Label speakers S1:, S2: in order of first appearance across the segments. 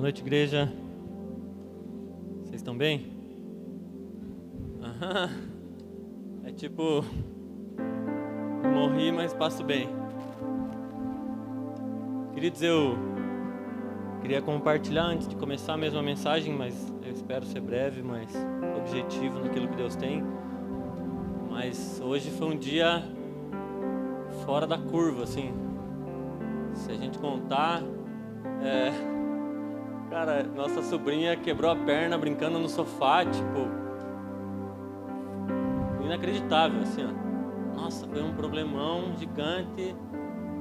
S1: noite, igreja. Vocês estão bem? Aham. É tipo, morri, mas passo bem. Queridos, eu queria compartilhar antes de começar mesmo a mensagem, mas eu espero ser breve, mas objetivo naquilo que Deus tem. Mas hoje foi um dia fora da curva, assim. Se a gente contar, cara, nossa sobrinha quebrou a perna brincando no sofá, tipo, inacreditável, assim, ó. Nossa, foi um problemão gigante.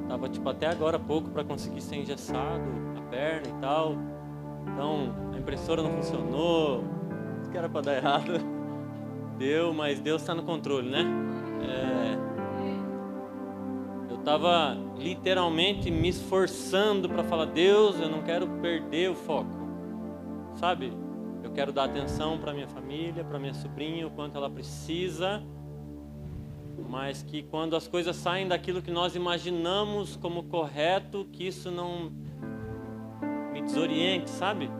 S1: Tava, tipo, até agora há pouco para conseguir ser engessado a perna e tal. Então, a impressora não funcionou, tudo que era para dar errado deu, mas Deus está no controle, né? Eu tava literalmente me esforçando para falar: Deus, eu não quero perder o foco, sabe? Eu quero dar atenção para minha família, para minha sobrinha, o quanto ela precisa, mas que quando as coisas saem daquilo que nós imaginamos como correto, que isso não me desoriente, sabe?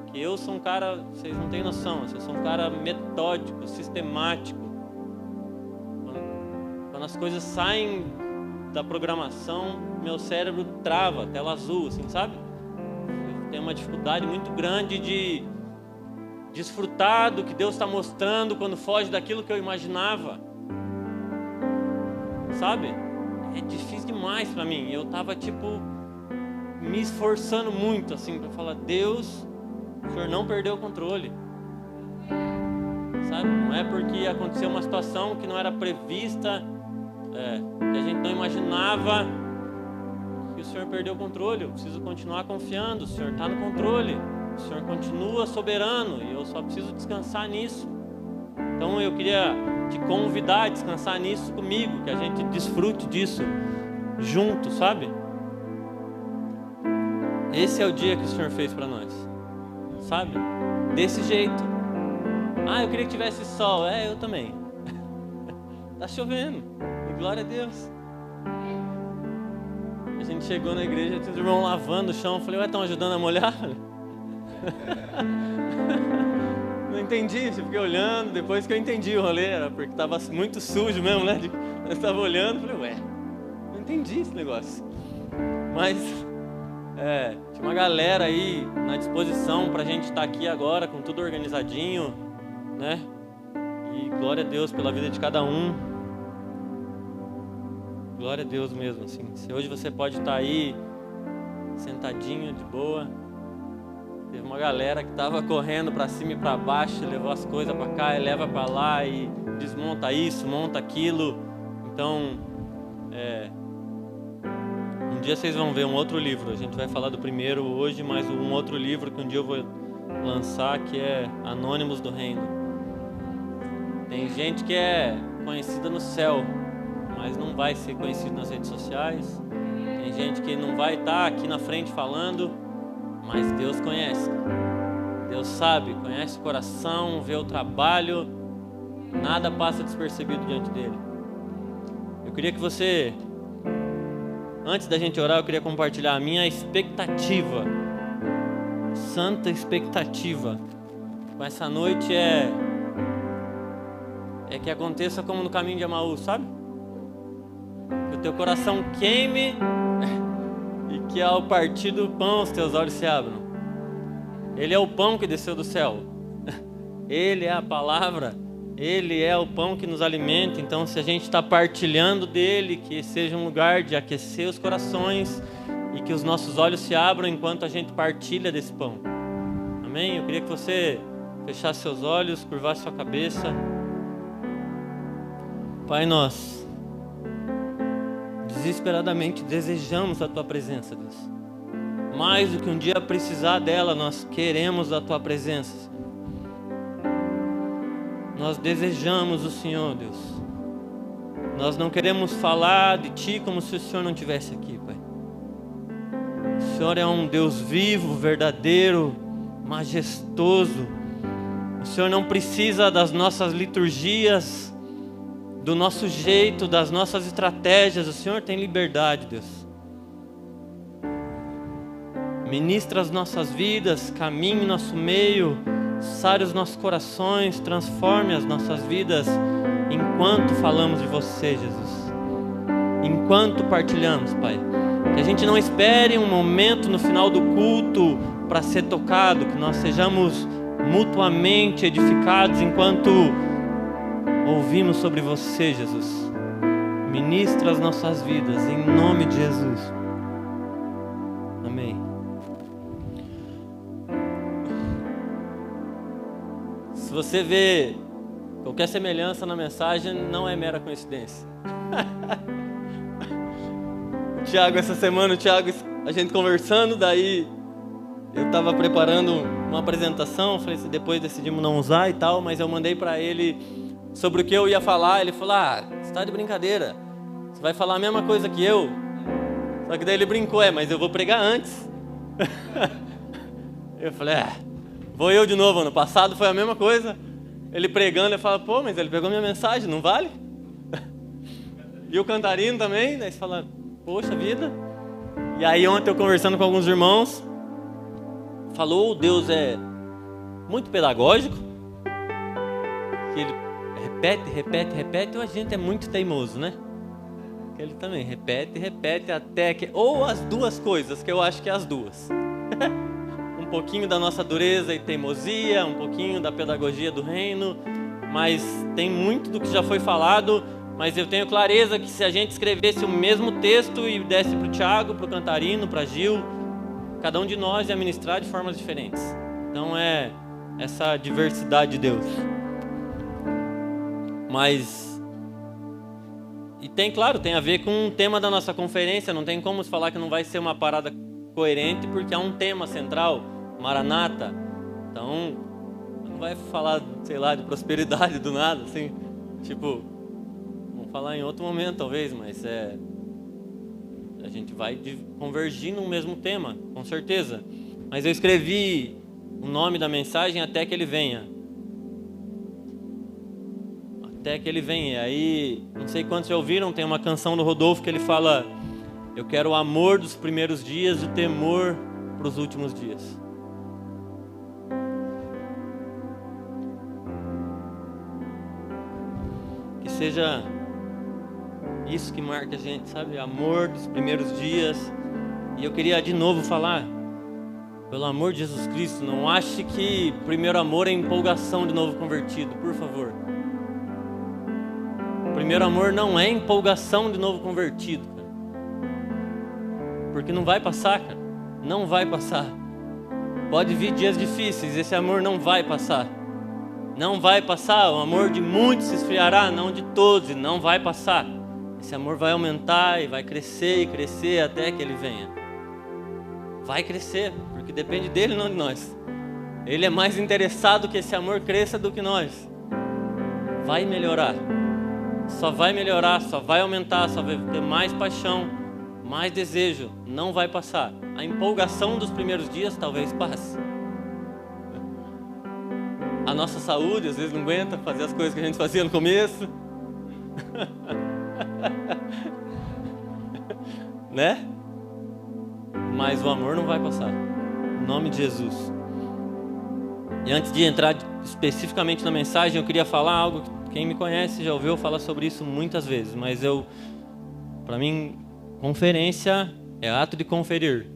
S1: Que eu sou um cara, vocês não têm noção, eu sou um cara metódico, sistemático. Quando as coisas saem da programação, meu cérebro trava, tela azul, assim, sabe? Eu tenho uma dificuldade muito grande de desfrutar do que Deus está mostrando quando foge daquilo que eu imaginava, sabe? É difícil demais para mim. Eu tava, tipo, me esforçando muito, assim, para falar: Deus, o Senhor não perdeu o controle, sabe? Não é porque aconteceu uma situação que não era prevista, que a gente não imaginava, que o Senhor perdeu o controle. Eu preciso continuar confiando, o Senhor está no controle, o Senhor continua soberano e eu só preciso descansar nisso. Então eu queria te convidar a descansar nisso comigo, que a gente desfrute disso junto, sabe? Esse é o dia que o Senhor fez para nós, sabe? Desse jeito. Eu queria que tivesse sol. Eu também. Tá chovendo, e glória a Deus. A gente chegou na igreja, tinha os irmãos lavando o chão. Eu falei: estão ajudando a molhar? Não entendi, fiquei olhando. Depois que eu entendi o rolê, era porque estava muito sujo mesmo, né? Eu estava olhando, falei: não entendi esse negócio. Mas tinha uma galera aí na disposição pra gente estar aqui agora, com tudo organizadinho, né? E glória a Deus pela vida de cada um. Glória a Deus mesmo, assim. Se hoje você pode estar aí sentadinho, de boa. Teve uma galera que estava correndo para cima e para baixo, levou as coisas para cá e leva para lá e desmonta isso, monta aquilo. Então, um dia vocês vão ver um outro livro. A gente vai falar do primeiro hoje, mas um outro livro que um dia eu vou lançar, que é Anônimos do Reino. Tem gente que é conhecida no céu, mas não vai ser conhecido nas redes sociais. Tem gente que não vai estar aqui na frente falando, mas Deus conhece. Deus sabe, conhece o coração, vê o trabalho. Nada passa despercebido diante dele. Eu queria que você, antes da gente orar, eu queria compartilhar a minha expectativa, santa expectativa, com essa noite é que aconteça como no caminho de Emaús, sabe? Que o teu coração queime e que ao partir do pão os teus olhos se abram. Ele é o pão que desceu do céu. Ele é a palavra. Ele é o pão que nos alimenta. Então, se a gente está partilhando dele, que seja um lugar de aquecer os corações e que os nossos olhos se abram enquanto a gente partilha desse pão. Amém? Eu queria que você fechasse seus olhos, curvasse sua cabeça. Pai, nós desesperadamente desejamos a tua presença, Deus. Mais do que um dia precisar dela, nós queremos a tua presença, Senhor. Nós desejamos o Senhor, Deus. Nós não queremos falar de Ti como se o Senhor não estivesse aqui, Pai. O Senhor é um Deus vivo, verdadeiro, majestoso. O Senhor não precisa das nossas liturgias, do nosso jeito, das nossas estratégias. O Senhor tem liberdade, Deus. Ministra as nossas vidas, caminhe em nosso meio, sare os nossos corações, transforme as nossas vidas enquanto falamos de você, Jesus. Enquanto partilhamos, Pai. Que a gente não espere um momento no final do culto para ser tocado, que nós sejamos mutuamente edificados enquanto ouvimos sobre você, Jesus. Ministra as nossas vidas, em nome de Jesus. Amém. Se você vê qualquer semelhança na mensagem, não é mera coincidência. Tiago, essa semana, a gente conversando, daí eu estava preparando uma apresentação, falei assim, depois decidimos não usar e tal, mas eu mandei para ele sobre o que eu ia falar. Ele falou, você está de brincadeira, você vai falar a mesma coisa que eu. Só que daí ele brincou, mas eu vou pregar antes. Eu falei, vou eu de novo. Ano passado foi a mesma coisa, ele pregando, eu falo, mas ele pegou minha mensagem, não vale? E o Cantarino também, daí você fala, poxa vida. E aí ontem eu conversando com alguns irmãos, falou, Deus é muito pedagógico, que ele repete, a gente é muito teimoso, né? Que ele também repete até que, ou as duas coisas, que eu acho que é as duas. Um pouquinho da nossa dureza e teimosia, um pouquinho da pedagogia do reino, mas tem muito do que já foi falado. Mas eu tenho clareza que se a gente escrevesse o mesmo texto e desse para o Tiago, para o Cantarino, para Gil, cada um de nós ia ministrar de formas diferentes. Então é essa diversidade de Deus. Mas, e tem, claro, tem a ver com o tema da nossa conferência. Não tem como falar que não vai ser uma parada coerente, porque é um tema central, Maranata. Então, não vai falar, sei lá, de prosperidade do nada, assim, tipo... falar em outro momento talvez, mas a gente vai convergir no mesmo tema, com certeza. Mas eu escrevi o nome da mensagem até que ele venha. Até que ele venha. Aí, não sei quantos já ouviram, tem uma canção do Rodolfo que ele fala: eu quero o amor dos primeiros dias e o temor para os últimos dias. Que seja isso que marca a gente, sabe? Amor dos primeiros dias. E eu queria de novo falar, pelo amor de Jesus Cristo, não ache que primeiro amor é empolgação de novo convertido, por favor. Primeiro amor não é empolgação de novo convertido, cara. Porque não vai passar, cara. Não vai passar. Pode vir dias difíceis, esse amor não vai passar. Não vai passar, o amor de muitos se esfriará, não de todos, e não vai passar. Esse amor vai aumentar e vai crescer e crescer até que ele venha. Vai crescer, porque depende dele, não de nós. Ele é mais interessado que esse amor cresça do que nós. Vai melhorar. Só vai melhorar, só vai aumentar, só vai ter mais paixão, mais desejo. Não vai passar. A empolgação dos primeiros dias talvez passe. A nossa saúde às vezes não aguenta fazer as coisas que a gente fazia no começo. Né? Mas o amor não vai passar. Em nome de Jesus. E antes de entrar especificamente na mensagem, eu queria falar algo que quem me conhece já ouviu falar sobre isso muitas vezes, mas para mim, conferência é ato de conferir.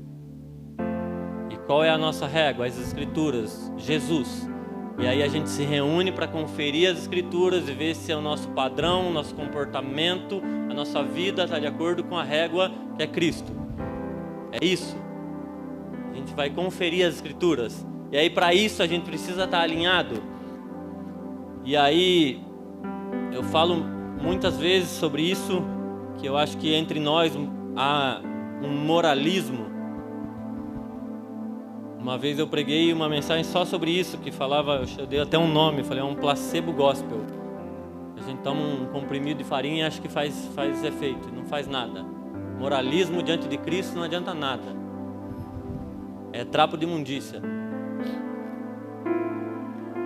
S1: E qual é a nossa régua? As Escrituras, Jesus. E aí a gente se reúne para conferir as Escrituras e ver se é o nosso padrão, o nosso comportamento, a nossa vida está de acordo com a régua que é Cristo. É isso. A gente vai conferir as Escrituras. E aí para isso a gente precisa estar alinhado. E aí eu falo muitas vezes sobre isso, que eu acho que entre nós há um moralismo. Uma vez eu preguei uma mensagem só sobre isso, que falava, eu dei até um nome, falei, é um placebo gospel. A gente toma um comprimido de farinha e acha que faz efeito, não faz nada. Moralismo diante de Cristo não adianta nada. É trapo de imundícia.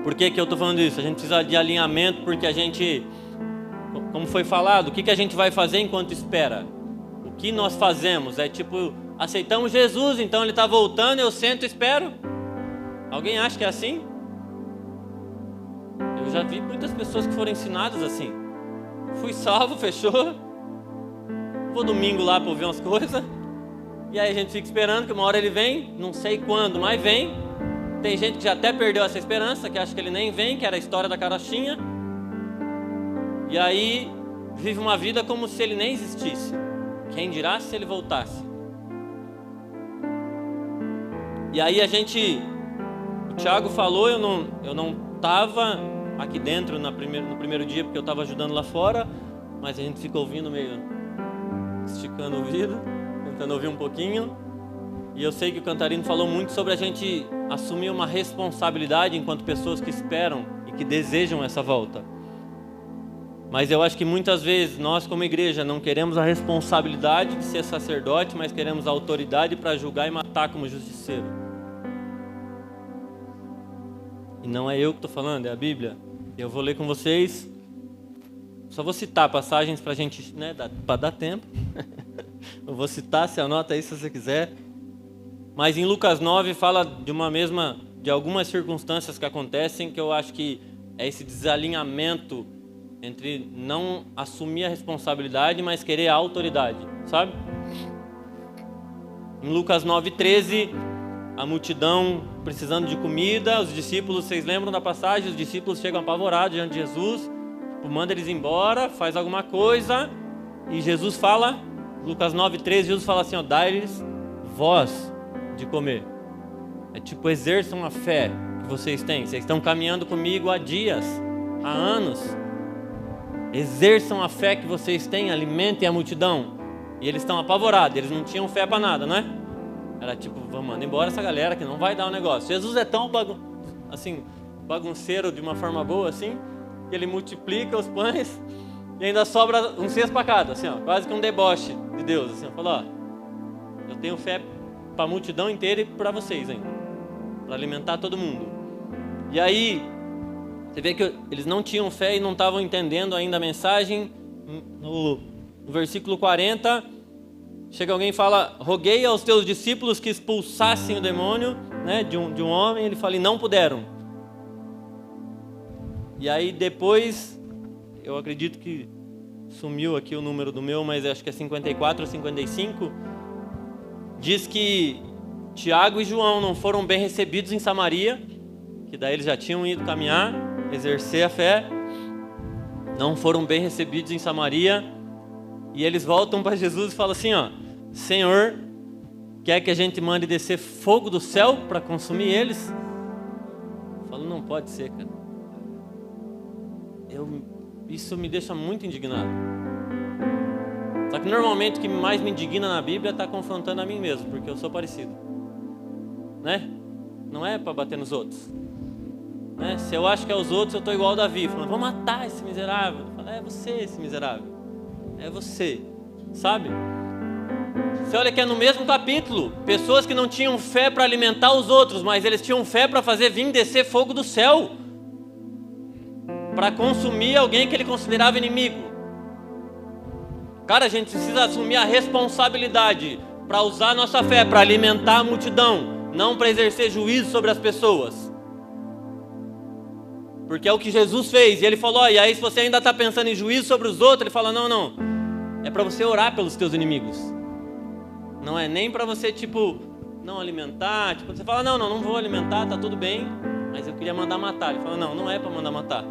S1: Por que eu estou falando isso? A gente precisa de alinhamento, porque a gente, como foi falado, o que a gente vai fazer enquanto espera? O que nós fazemos é tipo aceitamos Jesus, então Ele está voltando, eu sento e espero. Alguém acha que é assim? Eu já vi muitas pessoas que foram ensinadas assim. Fui salvo, fechou. Vou domingo lá para ouvir umas coisas. E aí a gente fica esperando que uma hora Ele vem, não sei quando, mas vem. Tem gente que já até perdeu essa esperança, que acha que Ele nem vem, que era a história da carochinha. E aí vive uma vida como se Ele nem existisse. Quem dirá se Ele voltasse? E aí o Thiago falou, eu não estava aqui dentro no primeiro dia, porque eu estava ajudando lá fora, mas a gente fica ouvindo meio, esticando o ouvido, tentando ouvir um pouquinho. E eu sei que o Cantarino falou muito sobre a gente assumir uma responsabilidade enquanto pessoas que esperam e que desejam essa volta. Mas eu acho que muitas vezes nós como igreja não queremos a responsabilidade de ser sacerdote, mas queremos a autoridade para julgar e matar como justiceiro. E não é eu que estou falando, é a Bíblia. Eu vou ler com vocês. Só vou citar passagens para a gente, para dar tempo. Eu vou citar, você anota aí se você quiser. Mas em Lucas 9 fala de algumas circunstâncias que acontecem, que eu acho que é esse desalinhamento entre não assumir a responsabilidade, mas querer a autoridade, sabe? Em Lucas 9:13, a multidão precisando de comida, os discípulos, vocês lembram da passagem? Os discípulos chegam apavorados diante de Jesus, manda eles embora, faz alguma coisa, e Jesus fala, Lucas 9:13, Jesus fala assim, dai-lhes vós de comer. É tipo, exerçam a fé que vocês têm. Vocês estão caminhando comigo há dias, há anos. Exerçam a fé que vocês têm, alimentem a multidão. E eles estão apavorados, eles não tinham fé para nada, não é? Era tipo, vamos mandar embora essa galera que não vai dar o negócio. Jesus é tão bagunceiro de uma forma boa assim, que Ele multiplica os pães e ainda sobra um cesto para cada, assim, quase que um deboche de Deus. Assim, falou, eu tenho fé para a multidão inteira e para vocês ainda, para alimentar todo mundo. E aí, você vê que eles não tinham fé e não estavam entendendo ainda a mensagem. No versículo 40, chega alguém e fala, roguei aos teus discípulos que expulsassem o demônio, de um homem. Ele fala, e não puderam. E aí depois, eu acredito que sumiu aqui o número do meu, mas acho que é 54 ou 55, diz que Tiago e João não foram bem recebidos em Samaria, que daí eles já tinham ido caminhar, exercer a fé, não foram bem recebidos em Samaria, e eles voltam para Jesus e falam assim, Senhor, quer que a gente mande descer fogo do céu para consumir eles? Eu falo, não pode ser, cara. Isso me deixa muito indignado. Só que normalmente o que mais me indigna na Bíblia está confrontando a mim mesmo, porque eu sou parecido, Não é para bater nos outros, Se eu acho que é os outros, eu estou igual ao Davi, falando, vou matar esse miserável. Eu falo, é você esse miserável, é você, sabe? Você olha que é no mesmo capítulo, pessoas que não tinham fé para alimentar os outros, mas eles tinham fé para fazer vir descer fogo do céu, para consumir alguém que ele considerava inimigo. Cara, a gente precisa assumir a responsabilidade para usar a nossa fé para alimentar a multidão, não para exercer juízo sobre as pessoas. Porque é o que Jesus fez. E Ele falou, e aí se você ainda está pensando em juízo sobre os outros, Ele fala, não, é para você orar pelos teus inimigos. Não é nem para você, não alimentar. Você fala, não vou alimentar, tá tudo bem, mas eu queria mandar matar. Ele fala, não é para mandar matar.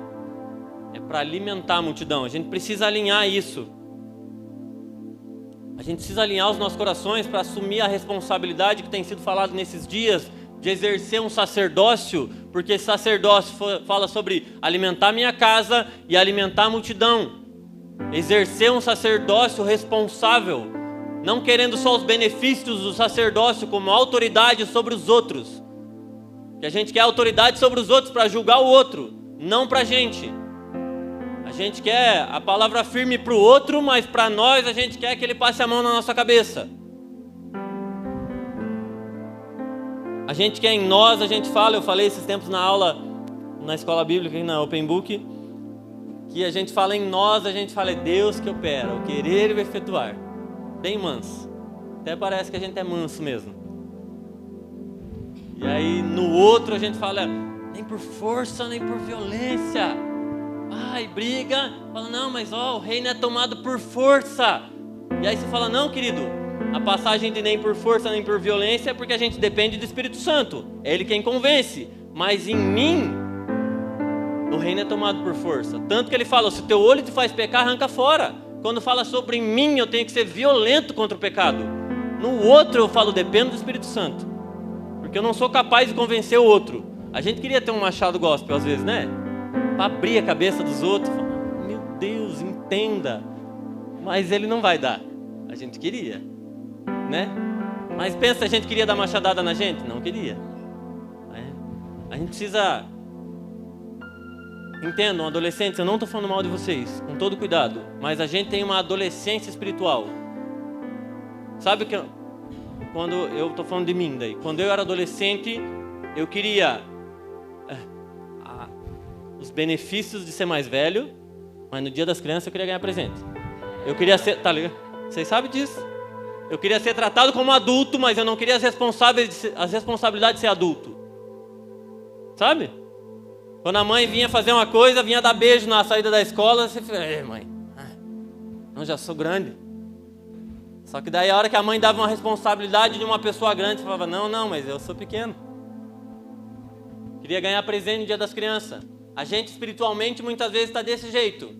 S1: É para alimentar a multidão. A gente precisa alinhar isso. A gente precisa alinhar os nossos corações para assumir a responsabilidade que tem sido falado nesses dias, de exercer um sacerdócio, porque esse sacerdócio fala sobre alimentar minha casa e alimentar a multidão. Exercer um sacerdócio responsável, não querendo só os benefícios do sacerdócio como autoridade sobre os outros. Que a gente quer autoridade sobre os outros para julgar o outro, não para a gente. A gente quer a palavra firme para o outro, mas para nós a gente quer que ele passe a mão na nossa cabeça. A gente quer em nós, a gente fala, eu falei esses tempos na aula, na escola bíblica, na Open Book, que a gente fala em nós, a gente fala é Deus que opera, o querer e o efetuar, bem manso. Até parece que a gente é manso mesmo. E aí no outro a gente fala, nem por força, nem por violência. Ai, briga, fala, não, mas o reino é tomado por força. E aí você fala, não, querido, a passagem de nem por força, nem por violência é porque a gente depende do Espírito Santo. É Ele quem convence. Mas em mim, o reino é tomado por força. Tanto que ele fala, se o teu olho te faz pecar, arranca fora. Quando fala sobre mim, eu tenho que ser violento contra o pecado. No outro eu falo, dependo do Espírito Santo. Porque eu não sou capaz de convencer o outro. A gente queria ter um machado gospel às vezes, né? Para abrir a cabeça dos outros. Meu Deus, entenda. Mas ele não vai dar. A gente queria, né? Mas pensa se a gente queria dar machadada na gente? Não queria. A gente precisa... Entendam, adolescentes, eu não estou falando mal de vocês, com todo cuidado. Mas a gente tem uma adolescência espiritual. Sabe que... Quando eu estou falando de mim daí. Quando eu era adolescente, eu queria os benefícios de ser mais velho, mas no dia das crianças eu queria ganhar presente. Eu queria ser, tá ligado? Vocês sabem disso? Eu queria ser tratado como adulto, mas eu não queria as responsabilidades de ser adulto. Sabe? Quando a mãe vinha fazer uma coisa, vinha dar beijo na saída da escola, você fala, mãe, não, já sou grande. Só que daí a hora que a mãe dava uma responsabilidade de uma pessoa grande, você falava, não, mas eu sou pequeno. Queria ganhar presente no dia das crianças. A gente espiritualmente muitas vezes está desse jeito.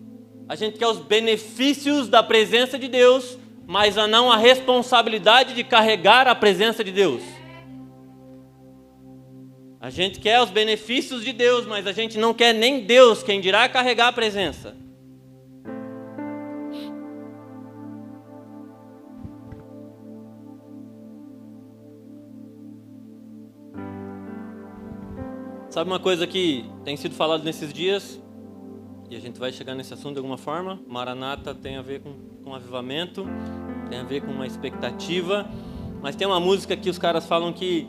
S1: A gente quer os benefícios da presença de Deus, mas não a responsabilidade de carregar a presença de Deus. A gente quer os benefícios de Deus, mas a gente não quer nem Deus, quem dirá carregar a presença. Sabe uma coisa que tem sido falado nesses dias, e a gente vai chegar nesse assunto de alguma forma? Maranata tem a ver com avivamento, tem a ver com uma expectativa, mas tem uma música que os caras falam que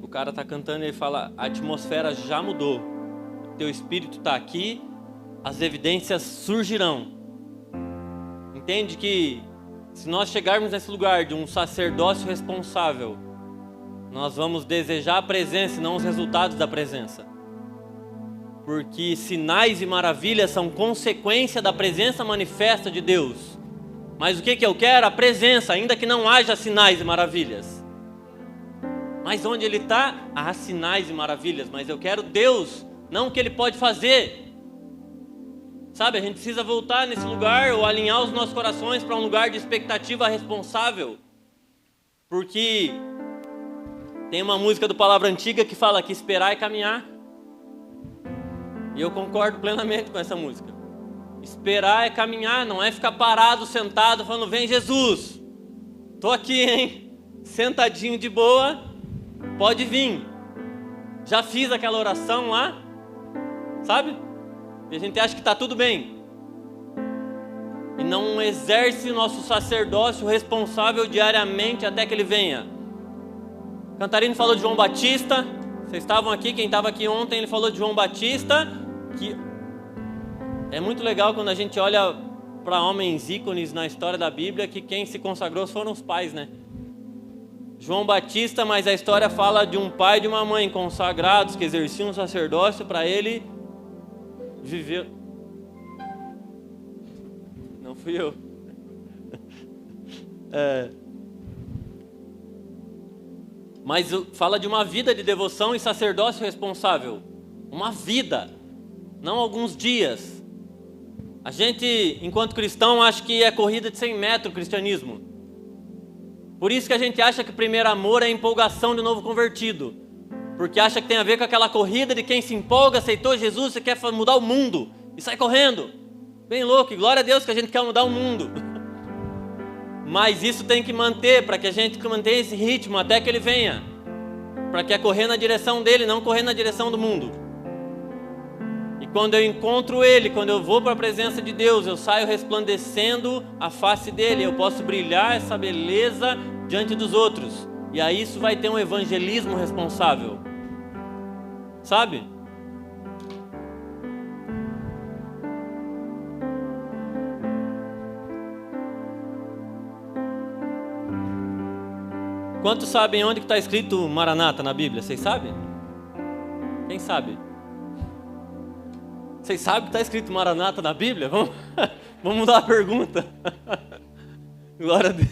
S1: o cara está cantando e ele fala, a atmosfera já mudou, teu espírito está aqui, as evidências surgirão. Entende que se nós chegarmos nesse lugar de um sacerdócio responsável, nós vamos desejar a presença e não os resultados da presença. Porque sinais e maravilhas são consequência da presença manifesta de Deus. Mas o que eu quero? A presença, ainda que não haja sinais e maravilhas. Mas onde Ele está, há sinais e maravilhas. Mas eu quero Deus, não o que Ele pode fazer. Sabe, a gente precisa voltar nesse lugar ou alinhar os nossos corações para um lugar de expectativa responsável. Porque... tem uma música do Palavra Antiga que fala que esperar é caminhar. E eu concordo plenamente com essa música. Esperar é caminhar, não é ficar parado, sentado, falando, vem Jesus. Tô aqui, hein? Sentadinho de boa, pode vir. Já fiz aquela oração lá, sabe? E a gente acha que está tudo bem. E não exerce o nosso sacerdócio responsável diariamente até que Ele venha. Cantarino falou de João Batista. Vocês estavam aqui, quem estava aqui ontem, ele falou de João Batista, que é muito legal quando a gente olha para homens ícones na história da Bíblia, que quem se consagrou foram os pais, né? João Batista, mas a história fala de um pai e de uma mãe consagrados, que exerciam um sacerdócio para ele viver. Não fui eu. Mas fala de uma vida de devoção e sacerdócio responsável. Uma vida, não alguns dias. A gente, enquanto cristão, acha que é corrida de 100 metros o cristianismo. Por isso que a gente acha que o primeiro amor é empolgação de novo convertido. Porque acha que tem a ver com aquela corrida de quem se empolga, aceitou Jesus, você quer mudar o mundo. E sai correndo. Bem louco, e glória a Deus que a gente quer mudar o mundo. Mas isso tem que manter, para que a gente mantenha esse ritmo até que Ele venha. Para que é correr na direção dEle, não correr na direção do mundo. E quando eu encontro Ele, quando eu vou para a presença de Deus, eu saio resplandecendo a face dEle. Eu posso brilhar essa beleza diante dos outros. E aí isso vai ter um evangelismo responsável. Sabe? Quantos sabem onde que está escrito Maranata na Bíblia? Vocês sabem? Quem sabe? Vocês sabem que está escrito Maranata na Bíblia? Vamos mudar a pergunta. Glória a Deus.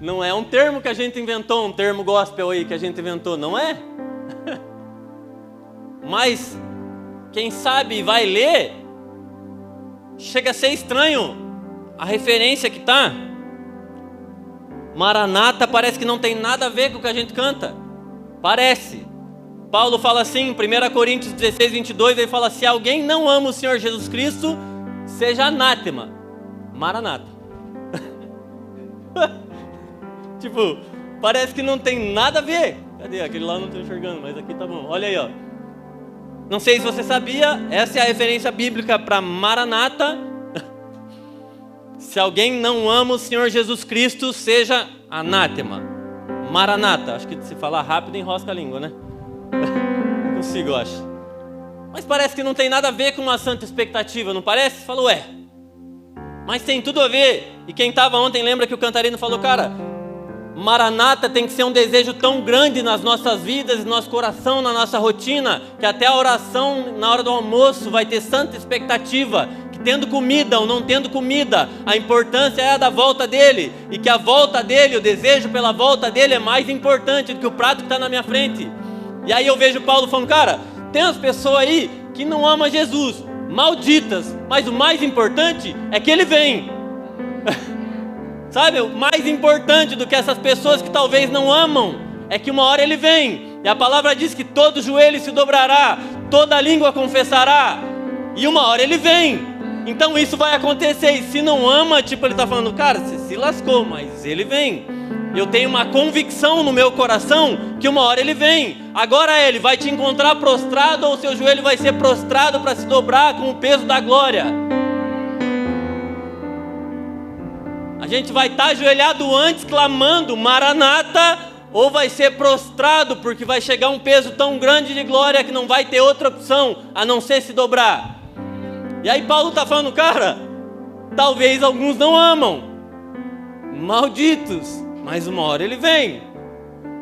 S1: Não é um termo que a gente inventou, um termo gospel aí que a gente inventou, não é? Mas quem sabe vai ler, chega a ser estranho a referência que está. Maranata parece que não tem nada a ver com o que a gente canta. Parece. Paulo fala assim, em 1 Coríntios 16, 22, ele fala: se alguém não ama o Senhor Jesus Cristo, seja anátema. Maranata. Tipo, parece que não tem nada a ver. Cadê? Aquele lá eu não estou enxergando, mas aqui tá bom. Olha aí, ó. Não sei se você sabia, essa é a referência bíblica para Maranata. Se alguém não ama o Senhor Jesus Cristo, seja anátema. Maranata. Acho que se falar rápido enrosca a língua, né? Não consigo, eu acho. Mas parece que não tem nada a ver com uma santa expectativa, não parece? Falou, mas tem tudo a ver. E quem estava ontem lembra que o cantarino falou: cara, Maranata tem que ser um desejo tão grande nas nossas vidas, no nosso coração, na nossa rotina, que até a oração na hora do almoço vai ter santa expectativa, que tendo comida ou não tendo comida, a importância é a da volta dele, e que a volta dele, o desejo pela volta dele é mais importante do que o prato que está na minha frente. E aí eu vejo Paulo falando: cara, tem umas pessoas aí que não amam Jesus, malditas, mas o mais importante é que ele vem. Sabe, o mais importante do que essas pessoas que talvez não amam é que uma hora ele vem. E a palavra diz que todo joelho se dobrará, toda língua confessará, e uma hora ele vem. Então isso vai acontecer. E se não ama, tipo, ele está falando: cara, você se lascou, mas ele vem. Eu tenho uma convicção no meu coração que uma hora ele vem. Agora ele vai te encontrar prostrado, ou seu joelho vai ser prostrado para se dobrar com o peso da glória. A gente vai estar ajoelhado antes, clamando Maranata, ou vai ser prostrado, porque vai chegar um peso tão grande de glória que não vai ter outra opção a não ser se dobrar. E aí Paulo está falando: cara, talvez alguns não amam, malditos, mas uma hora ele vem.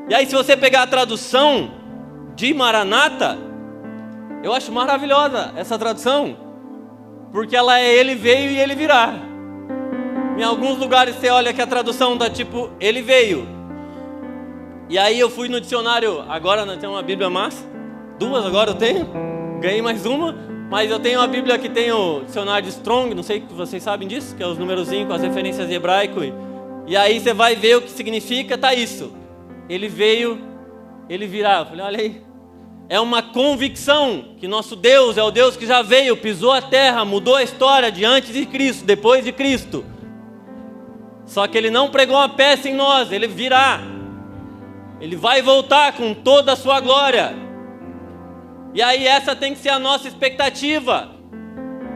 S1: E aí se você pegar a tradução de Maranata, eu acho maravilhosa essa tradução, porque ela é ele veio e ele virá. Em alguns lugares você olha que a tradução está tipo, ele veio. E aí eu fui no dicionário, agora nós temos uma Bíblia massa, 2 agora eu tenho, ganhei mais uma, mas eu tenho uma Bíblia que tem o dicionário de Strong, não sei se vocês sabem disso, que é os numerozinhos com as referências em hebraico. E aí você vai ver o que significa, tá isso. Ele veio, ele virá. Eu falei: olha aí. É uma convicção que nosso Deus é o Deus que já veio, pisou a terra, mudou a história de antes de Cristo, depois de Cristo. Só que ele não pregou uma peça em nós, ele virá. Ele vai voltar com toda a sua glória. E aí essa tem que ser a nossa expectativa,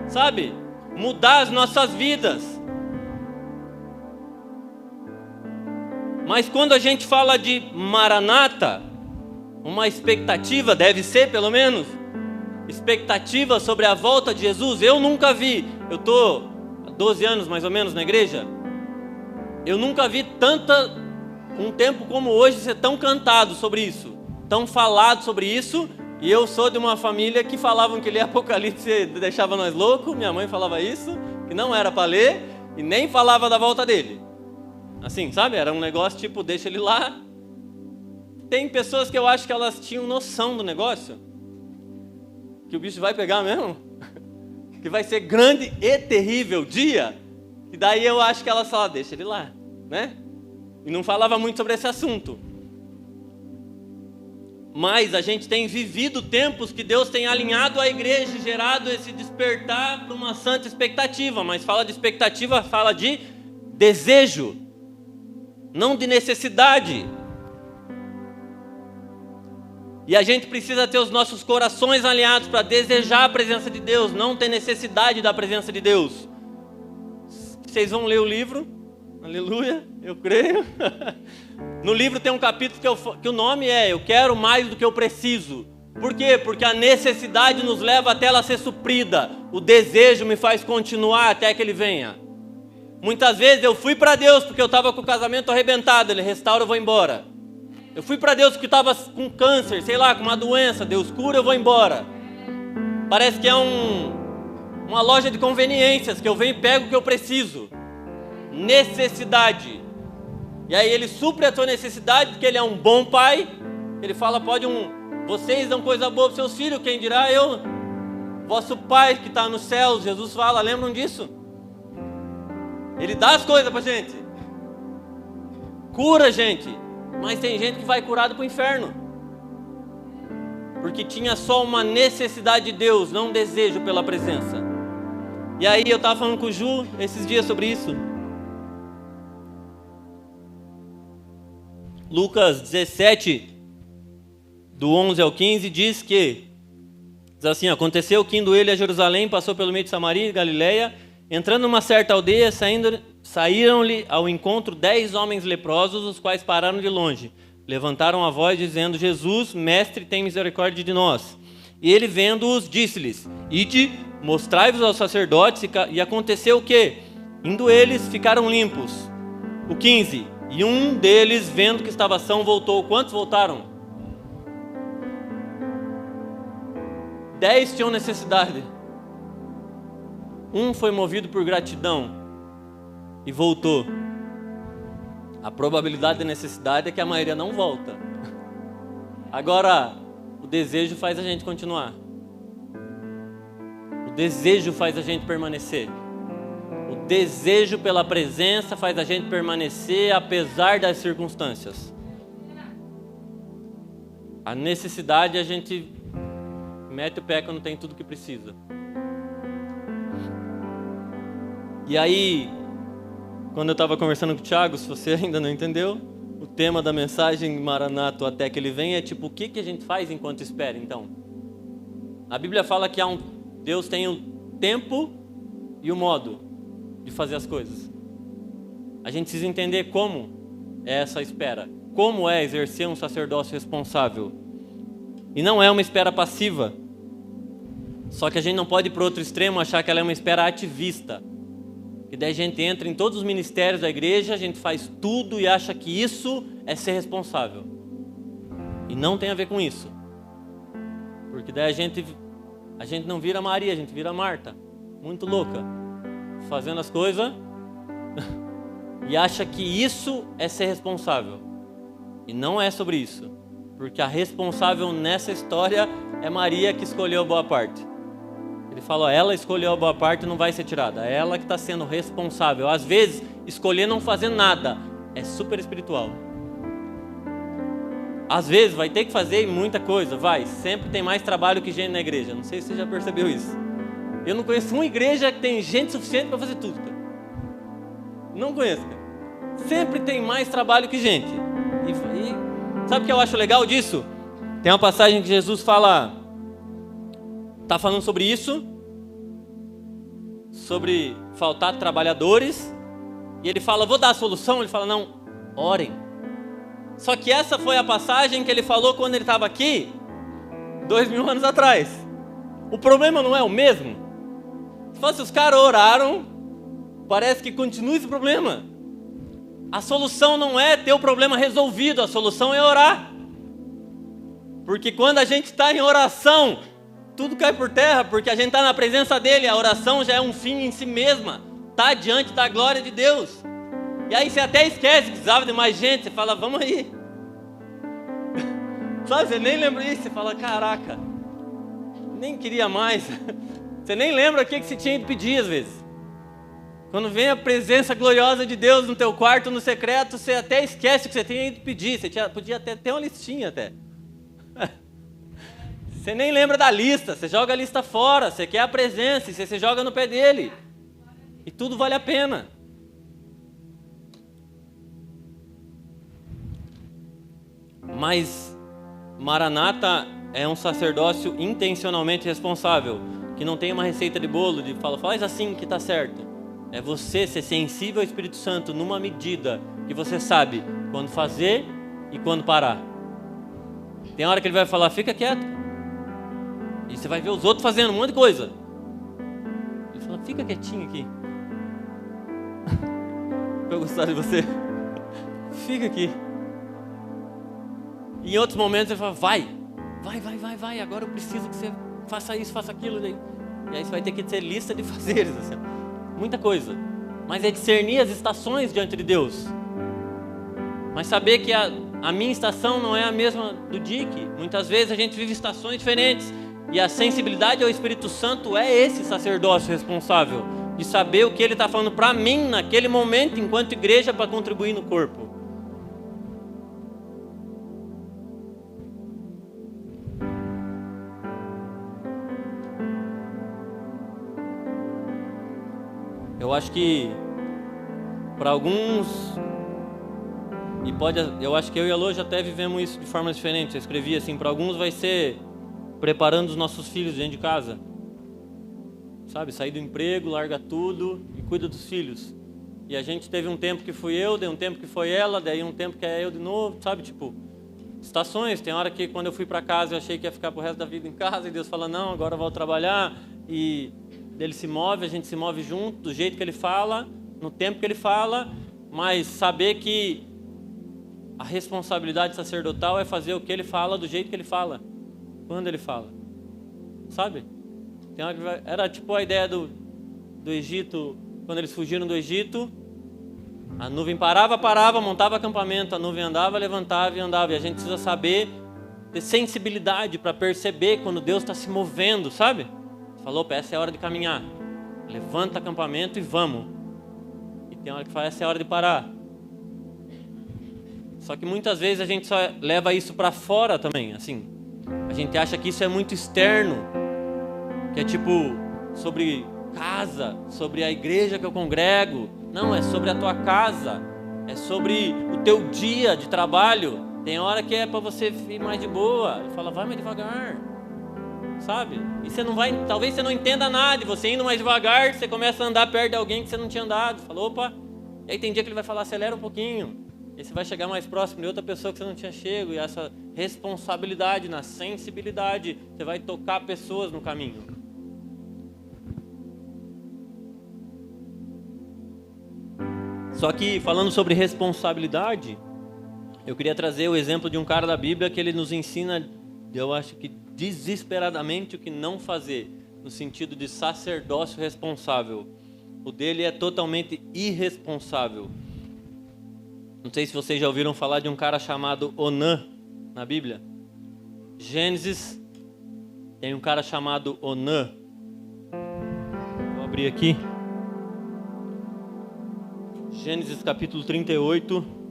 S1: sabe? Mudar as nossas vidas. Mas quando a gente fala de Maranata, uma expectativa, deve ser pelo menos, expectativa sobre a volta de Jesus, eu nunca vi. Eu estou há 12 anos mais ou menos na igreja. Eu nunca vi um tempo como hoje ser tão cantado sobre isso, tão falado sobre isso. E eu sou de uma família que falavam que ler Apocalipse deixava nós loucos. Minha mãe falava isso, que não era para ler, e nem falava da volta dele. Assim, sabe? Era um negócio tipo, deixa ele lá. Tem pessoas que eu acho que elas tinham noção do negócio, que o bicho vai pegar mesmo, que vai ser grande e terrível dia. E daí eu acho que elas falavam: deixa ele lá, né? E não falava muito sobre esse assunto. Mas a gente tem vivido tempos que Deus tem alinhado a igreja e gerado esse despertar para uma santa expectativa. Mas fala de expectativa, fala de desejo, não de necessidade. E a gente precisa ter os nossos corações alinhados para desejar a presença de Deus, não ter necessidade da presença de Deus. Vocês vão ler o livro, aleluia, eu creio. No livro tem um capítulo que o nome é Eu Quero Mais do que Eu Preciso. Por quê? Porque a necessidade nos leva até ela ser suprida. O desejo me faz continuar até que ele venha. Muitas vezes eu fui para Deus porque eu estava com o casamento arrebentado. Ele restaura, eu vou embora. Eu fui para Deus porque estava com câncer, sei lá, com uma doença. Deus cura, eu vou embora. Parece que é uma loja de conveniências, que eu venho e pego o que eu preciso. Necessidade. E aí ele supre a tua necessidade, porque ele é um bom pai. Ele fala, vocês dão coisa boa para seus filhos, quem dirá eu? Vosso pai que está nos céus, Jesus fala, lembram disso? Ele dá as coisas para a gente. Cura a gente. Mas tem gente que vai curado para o inferno. Porque tinha só uma necessidade de Deus, não um desejo pela presença. E aí eu estava falando com o Ju esses dias sobre isso. Lucas 17, do 11 ao 15, diz assim, aconteceu que indo ele a Jerusalém, passou pelo meio de Samaria e Galileia, entrando numa certa aldeia, saíram-lhe ao encontro 10 homens leprosos, os quais pararam de longe. Levantaram a voz, dizendo, Jesus, mestre, tem misericórdia de nós. E ele, vendo-os, disse-lhes, ide, mostrai-vos aos sacerdotes. E aconteceu o quê? Indo eles, ficaram limpos. O 15, e um deles, vendo que estava são, voltou. Quantos voltaram? 10 tinham necessidade. Um foi movido por gratidão e voltou. A probabilidade da necessidade é que a maioria não volta. Agora, o desejo faz a gente continuar. O desejo faz a gente permanecer. O desejo pela presença faz a gente permanecer apesar das circunstâncias. A necessidade a gente mete o pé quando tem tudo que precisa. E aí, quando eu estava conversando com o Thiago, se você ainda não entendeu, o tema da mensagem Maranato até que ele venha é tipo, o que a gente faz enquanto espera, então? A Bíblia fala que Deus tem o tempo e o modo de fazer as coisas. A gente precisa entender como é essa espera, como é exercer um sacerdócio responsável. E não é uma espera passiva. Só que a gente não pode ir para outro extremo achar que ela é uma espera ativista. E daí a gente entra em todos os ministérios da igreja, a gente faz tudo e acha que isso é ser responsável. E não tem a ver com isso. Porque daí a gente não vira Maria, a gente vira Marta. Muito louca. Fazendo as coisas e acha que isso é ser responsável. E não é sobre isso. Porque a responsável nessa história é Maria, que escolheu a boa parte. Ele falou, ela escolheu a boa parte e não vai ser tirada. É ela que está sendo responsável. Às vezes, escolher não fazer nada é super espiritual. Às vezes, vai ter que fazer muita coisa, vai. Sempre tem mais trabalho que gente na igreja. Não sei se você já percebeu isso. Eu não conheço uma igreja que tem gente suficiente para fazer tudo, cara. Não conheço, cara. Sempre tem mais trabalho que gente. E sabe o que eu acho legal disso? Tem uma passagem que Jesus fala... Está falando sobre isso, sobre faltar trabalhadores, e ele fala, vou dar a solução, ele fala, não, orem. Só que essa foi a passagem que ele falou quando ele estava aqui, 2000 anos atrás. O problema não é o mesmo? Se os caras oraram, parece que continua esse problema. A solução não é ter o problema resolvido, a solução é orar. Porque quando a gente está em oração... Tudo cai por terra, porque a gente está na presença dele. A oração já é um fim em si mesma. Está diante da glória de Deus. E aí você até esquece que precisava de mais gente. Você fala, vamos aí. Sabe, você nem lembra disso. Você fala, caraca, nem queria mais. Você nem lembra o que você tinha de pedir às vezes. Quando vem a presença gloriosa de Deus no teu quarto, no secreto, você até esquece o que você tinha de pedir. Você podia até ter uma listinha até. Você nem lembra da lista, você joga a lista fora, você quer a presença, e você joga no pé dele. E tudo vale a pena. Mas Maranata é um sacerdócio intencionalmente responsável, que não tem uma receita de bolo, de fala, faz assim que está certo. É você ser sensível ao Espírito Santo numa medida que você sabe quando fazer e quando parar. Tem hora que ele vai falar, fica quieto. E você vai ver os outros fazendo um monte de coisa. Ele fala, fica quietinho aqui. Eu gostar de você. Fica aqui. E em outros momentos ele fala, vai, agora eu preciso que você faça isso, faça aquilo. E aí você vai ter que ter lista de fazeres, assim, muita coisa. Mas é discernir as estações diante de Deus. Mas saber que a minha estação não é a mesma do Dick. Muitas vezes a gente vive estações diferentes. E a sensibilidade ao Espírito Santo é esse sacerdócio responsável. De saber o que ele está falando para mim naquele momento, enquanto igreja, para contribuir no corpo. Eu acho que para alguns, eu acho que eu e a Lô já até vivemos isso de formas diferentes. Eu escrevi assim, para alguns vai ser preparando os nossos filhos dentro de casa. Sabe, sair do emprego, larga tudo e cuida dos filhos. E a gente teve um tempo que fui eu, daí um tempo que foi ela, daí um tempo que é eu de novo, sabe, tipo, estações. Tem hora que quando eu fui para casa eu achei que ia ficar pro resto da vida em casa e Deus fala, não, agora eu vou trabalhar. E ele se move, a gente se move junto, do jeito que ele fala, no tempo que ele fala, mas saber que a responsabilidade sacerdotal é fazer o que ele fala do jeito que ele fala, quando ele fala, sabe? Era tipo a ideia do Egito, quando eles fugiram do Egito, a nuvem parava, montava acampamento, a nuvem andava, levantava e andava, e a gente precisa saber ter sensibilidade para perceber quando Deus está se movendo, sabe? Falou, essa é a hora de caminhar, levanta acampamento e vamos. E tem hora que fala, essa é a hora de parar. Só que muitas vezes a gente só leva isso para fora também, assim. A gente acha que isso é muito externo, que é tipo sobre casa, sobre a igreja que eu congrego. Não, é sobre a tua casa, é sobre o teu dia de trabalho. Tem hora que é para você ir mais de boa. Ele fala, vai mais devagar, sabe? E você não vai, talvez você não entenda nada, e você indo mais devagar, você começa a andar perto de alguém que você não tinha andado. Falou, opa, e aí tem dia que ele vai falar, acelera um pouquinho. E você vai chegar mais próximo de outra pessoa que você não tinha chego. E essa responsabilidade, na sensibilidade, você vai tocar pessoas no caminho. Só que falando sobre responsabilidade, eu queria trazer o exemplo de um cara da Bíblia que ele nos ensina, eu acho que desesperadamente, o que não fazer, no sentido de sacerdócio responsável. O dele é totalmente irresponsável. Não sei se vocês já ouviram falar de um cara chamado Onã na Bíblia. Gênesis tem um cara chamado Onã. Vou abrir aqui. Gênesis capítulo 38.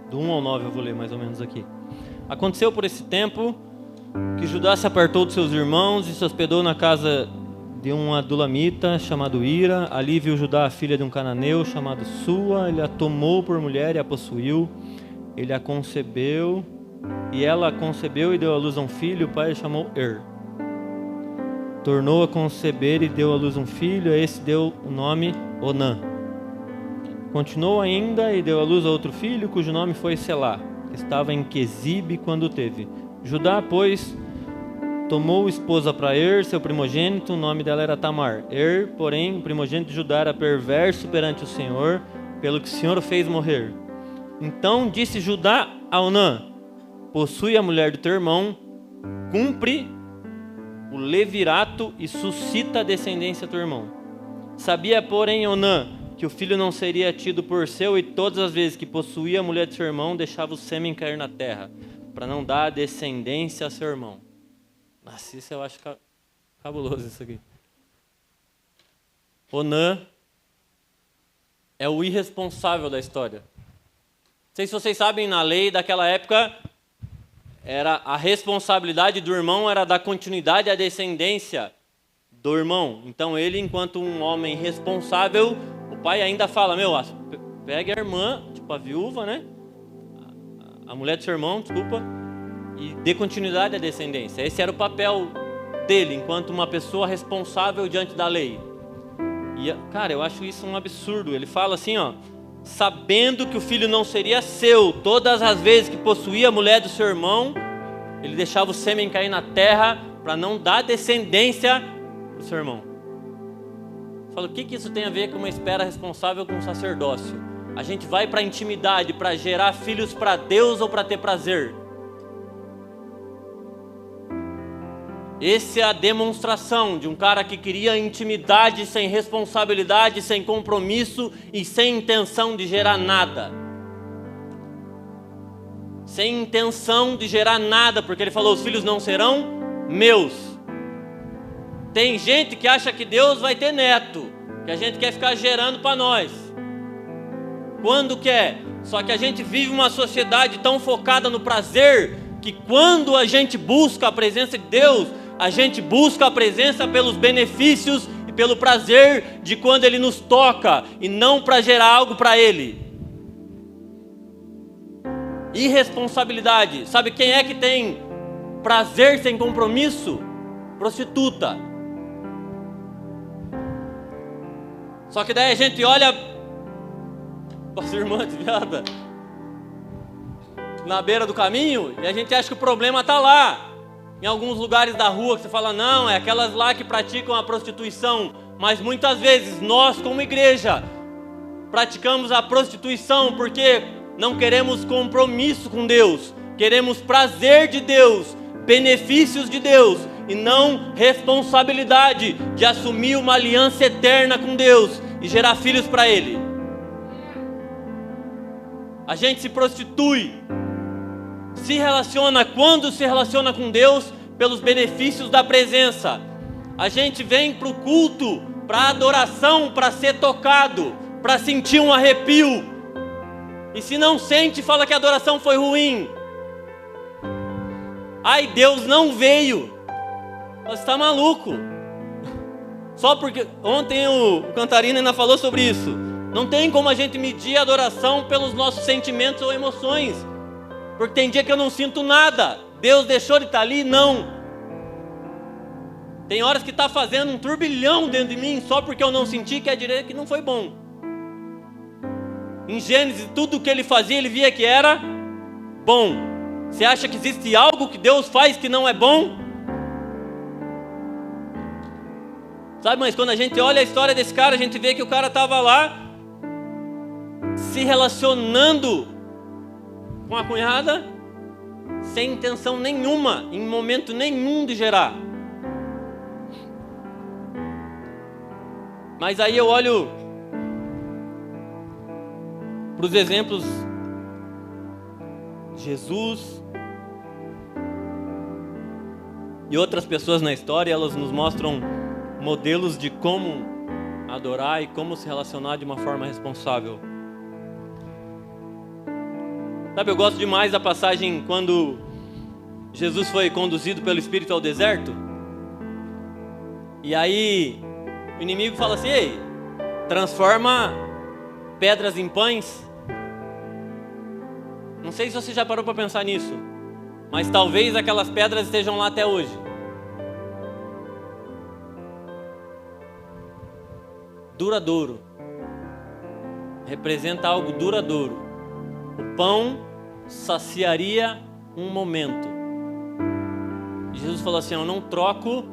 S1: Do 1 ao 9 eu vou ler mais ou menos aqui. Aconteceu por esse tempo que Judá se apartou dos seus irmãos e se hospedou na casa de um adulamita chamado Ira. Ali viu Judá a filha de um cananeu chamado Sua. Ele a tomou por mulher e a possuiu. Ele a concebeu e ela a concebeu e deu à luz a um filho. O pai a chamou Tornou a conceber e deu à luz um filho. A esse deu o nome Onã. Continuou ainda e deu à luz a outro filho, cujo nome foi Selá, que estava em Quezibe quando o teve. Judá, pois, tomou esposa para seu primogênito, o nome dela era Tamar. Porém, o primogênito de Judá era perverso perante o Senhor, pelo que o Senhor o fez morrer. Então disse Judá a Onã, possui a mulher do teu irmão, cumpre o levirato e suscita a descendência do teu irmão. Sabia, porém, Onã, que o filho não seria tido por seu, e todas as vezes que possuía a mulher de seu irmão, deixava o sêmen cair na terra, para não dar descendência a seu irmão. Nossa, isso eu acho cabuloso isso aqui. Onã é o irresponsável da história. Não sei se vocês sabem, na lei daquela época, era a responsabilidade do irmão era dar continuidade à descendência do irmão. Então ele, enquanto um homem responsável, o pai ainda fala, pega a irmã, tipo a viúva, né? A mulher do seu irmão, desculpa, e dê continuidade à descendência. Esse era o papel dele, enquanto uma pessoa responsável diante da lei. E, cara, eu acho isso um absurdo. Ele fala assim, ó: sabendo que o filho não seria seu, todas as vezes que possuía a mulher do seu irmão, ele deixava o sêmen cair na terra para não dar descendência para o seu irmão. Fala, o que isso tem a ver com uma espera responsável com o sacerdócio? A gente vai para a intimidade para gerar filhos para Deus ou para ter prazer? Essa é a demonstração de um cara que queria intimidade sem responsabilidade, sem compromisso e sem intenção de gerar nada. Sem intenção de gerar nada, porque ele falou, os filhos não serão meus. Tem gente que acha que Deus vai ter neto, que a gente quer ficar gerando para nós. Quando quer? Só que a gente vive uma sociedade tão focada no prazer, que quando a gente busca a presença de Deus, a gente busca a presença pelos benefícios e pelo prazer de quando Ele nos toca, e não para gerar algo para Ele. Irresponsabilidade. Sabe quem é que tem prazer sem compromisso? Prostituta. Só que daí a gente olha para as irmãs desviadas na beira do caminho e a gente acha que o problema está lá. Em alguns lugares da rua que você fala, não, é aquelas lá que praticam a prostituição. Mas muitas vezes nós, como igreja, praticamos a prostituição porque não queremos compromisso com Deus. Queremos prazer de Deus, benefícios de Deus, e não responsabilidade de assumir uma aliança eterna com Deus e gerar filhos para Ele. A gente se prostitui, se relaciona, quando se relaciona com Deus, pelos benefícios da presença. A gente vem para o culto, para a adoração, para ser tocado, para sentir um arrepio. E se não sente, fala que a adoração foi ruim. Ai, Deus não veio. Você está maluco? Só porque ontem o Cantarina ainda falou sobre isso. Não tem como a gente medir a adoração pelos nossos sentimentos ou emoções. Porque tem dia que eu não sinto nada. Deus deixou de estar ali? Não. Tem horas que está fazendo um turbilhão dentro de mim só porque eu não senti, quer dizer que não foi bom. Em Gênesis, tudo o que ele fazia, ele via que era bom. Você acha que existe algo que Deus faz que não é bom? Sabe, mas quando a gente olha a história desse cara, a gente vê que o cara estava lá se relacionando com a cunhada sem intenção nenhuma, em momento nenhum de gerar. Mas aí eu olho para os exemplos de Jesus e outras pessoas na história, elas nos mostram modelos de como adorar e como se relacionar de uma forma responsável. Sabe, eu gosto demais da passagem quando Jesus foi conduzido pelo Espírito ao deserto. E aí o inimigo fala assim, ei, transforma pedras em pães. Não sei se você já parou para pensar nisso, mas talvez aquelas pedras estejam lá até hoje. Duradouro. Representa algo duradouro. O pão saciaria um momento. E Jesus falou assim, eu não troco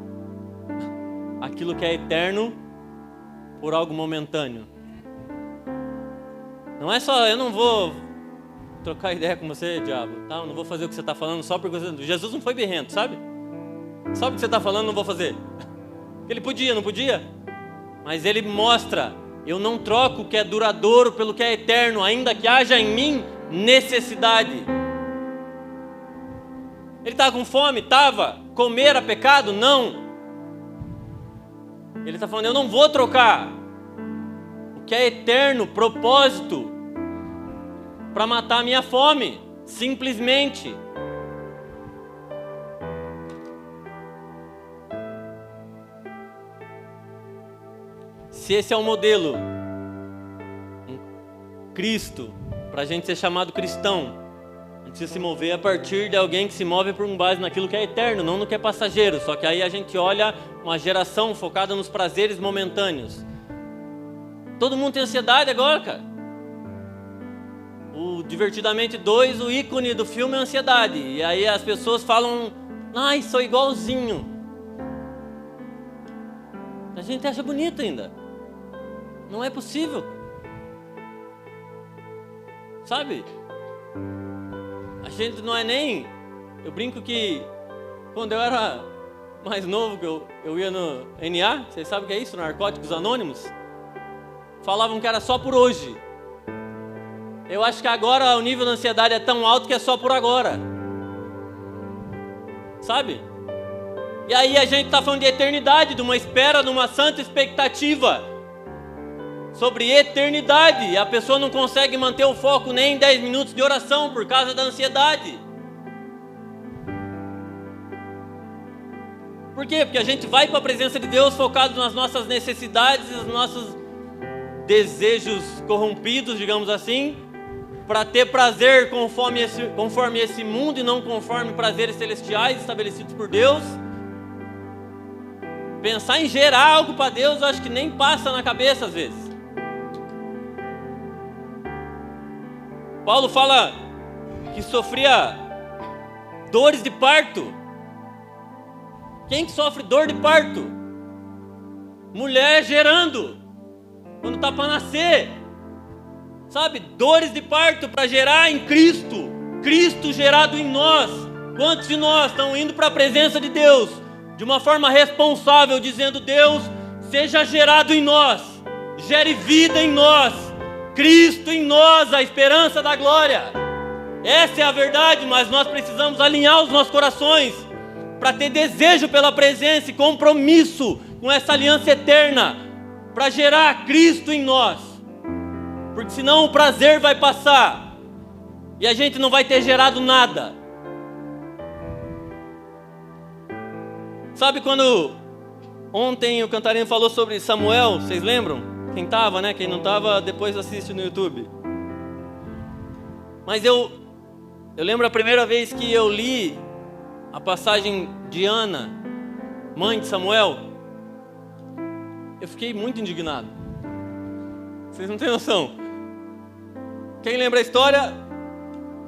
S1: aquilo que é eterno por algo momentâneo. Não é só, eu não vou trocar ideia com você, diabo, tá? Eu não vou fazer o que você está falando só porque você... Jesus não foi birrento, sabe? Só porque você está falando, não vou fazer. Ele podia, não podia? Mas ele mostra, eu não troco o que é duradouro pelo que é eterno, ainda que haja em mim necessidade. Ele estava com fome? Estava. Comer era pecado? Não. Ele está falando, eu não vou trocar o que é eterno, propósito, para matar a minha fome, simplesmente. Se esse é o modelo, Cristo, para a gente ser chamado cristão, a gente precisa se mover a partir de alguém que se move por base naquilo que é eterno, não no que é passageiro. Só que aí a gente olha uma geração focada nos prazeres momentâneos. Todo mundo tem ansiedade agora, cara. O Divertidamente 2, o ícone do filme é ansiedade. E aí as pessoas falam, ai, sou igualzinho. A gente acha bonito ainda. Não é possível. Sabe? A gente não é nem... Eu brinco que quando eu era mais novo, que eu ia no NA, vocês sabem o que é isso? Narcóticos Anônimos. Falavam que era só por hoje. Eu acho que agora o nível da ansiedade é tão alto que é só por agora. Sabe? E aí a gente está falando de eternidade, de uma espera, de uma santa expectativa sobre eternidade. E a pessoa não consegue manter o foco nem em 10 minutos de oração por causa da ansiedade. Por quê? Porque a gente vai para a presença de Deus focado nas nossas necessidades, nos nossos desejos corrompidos, digamos assim, para ter prazer conforme esse mundo e não conforme prazeres celestiais estabelecidos por Deus. Pensar em gerar algo para Deus, eu acho que nem passa na cabeça às vezes. Paulo fala que sofria dores de parto. Quem que sofre dor de parto? Mulher gerando, quando está para nascer. Sabe, dores de parto para gerar em Cristo. Cristo gerado em nós. Quantos de nós estão indo para a presença de Deus de uma forma responsável, dizendo: Deus, seja gerado em nós, gere vida em nós, Cristo em nós, a esperança da glória. Essa é a verdade, mas nós precisamos alinhar os nossos corações para ter desejo pela presença e compromisso com essa aliança eterna, para gerar Cristo em nós, porque senão o prazer vai passar e a gente não vai ter gerado nada. Sabe quando ontem o Cantarino falou sobre Samuel, vocês lembram? Quem estava, né? Quem não estava, depois assiste no YouTube. Mas eu lembro a primeira vez que eu li a passagem de Ana, mãe de Samuel, eu fiquei muito indignado. Vocês não têm noção. Quem lembra a história?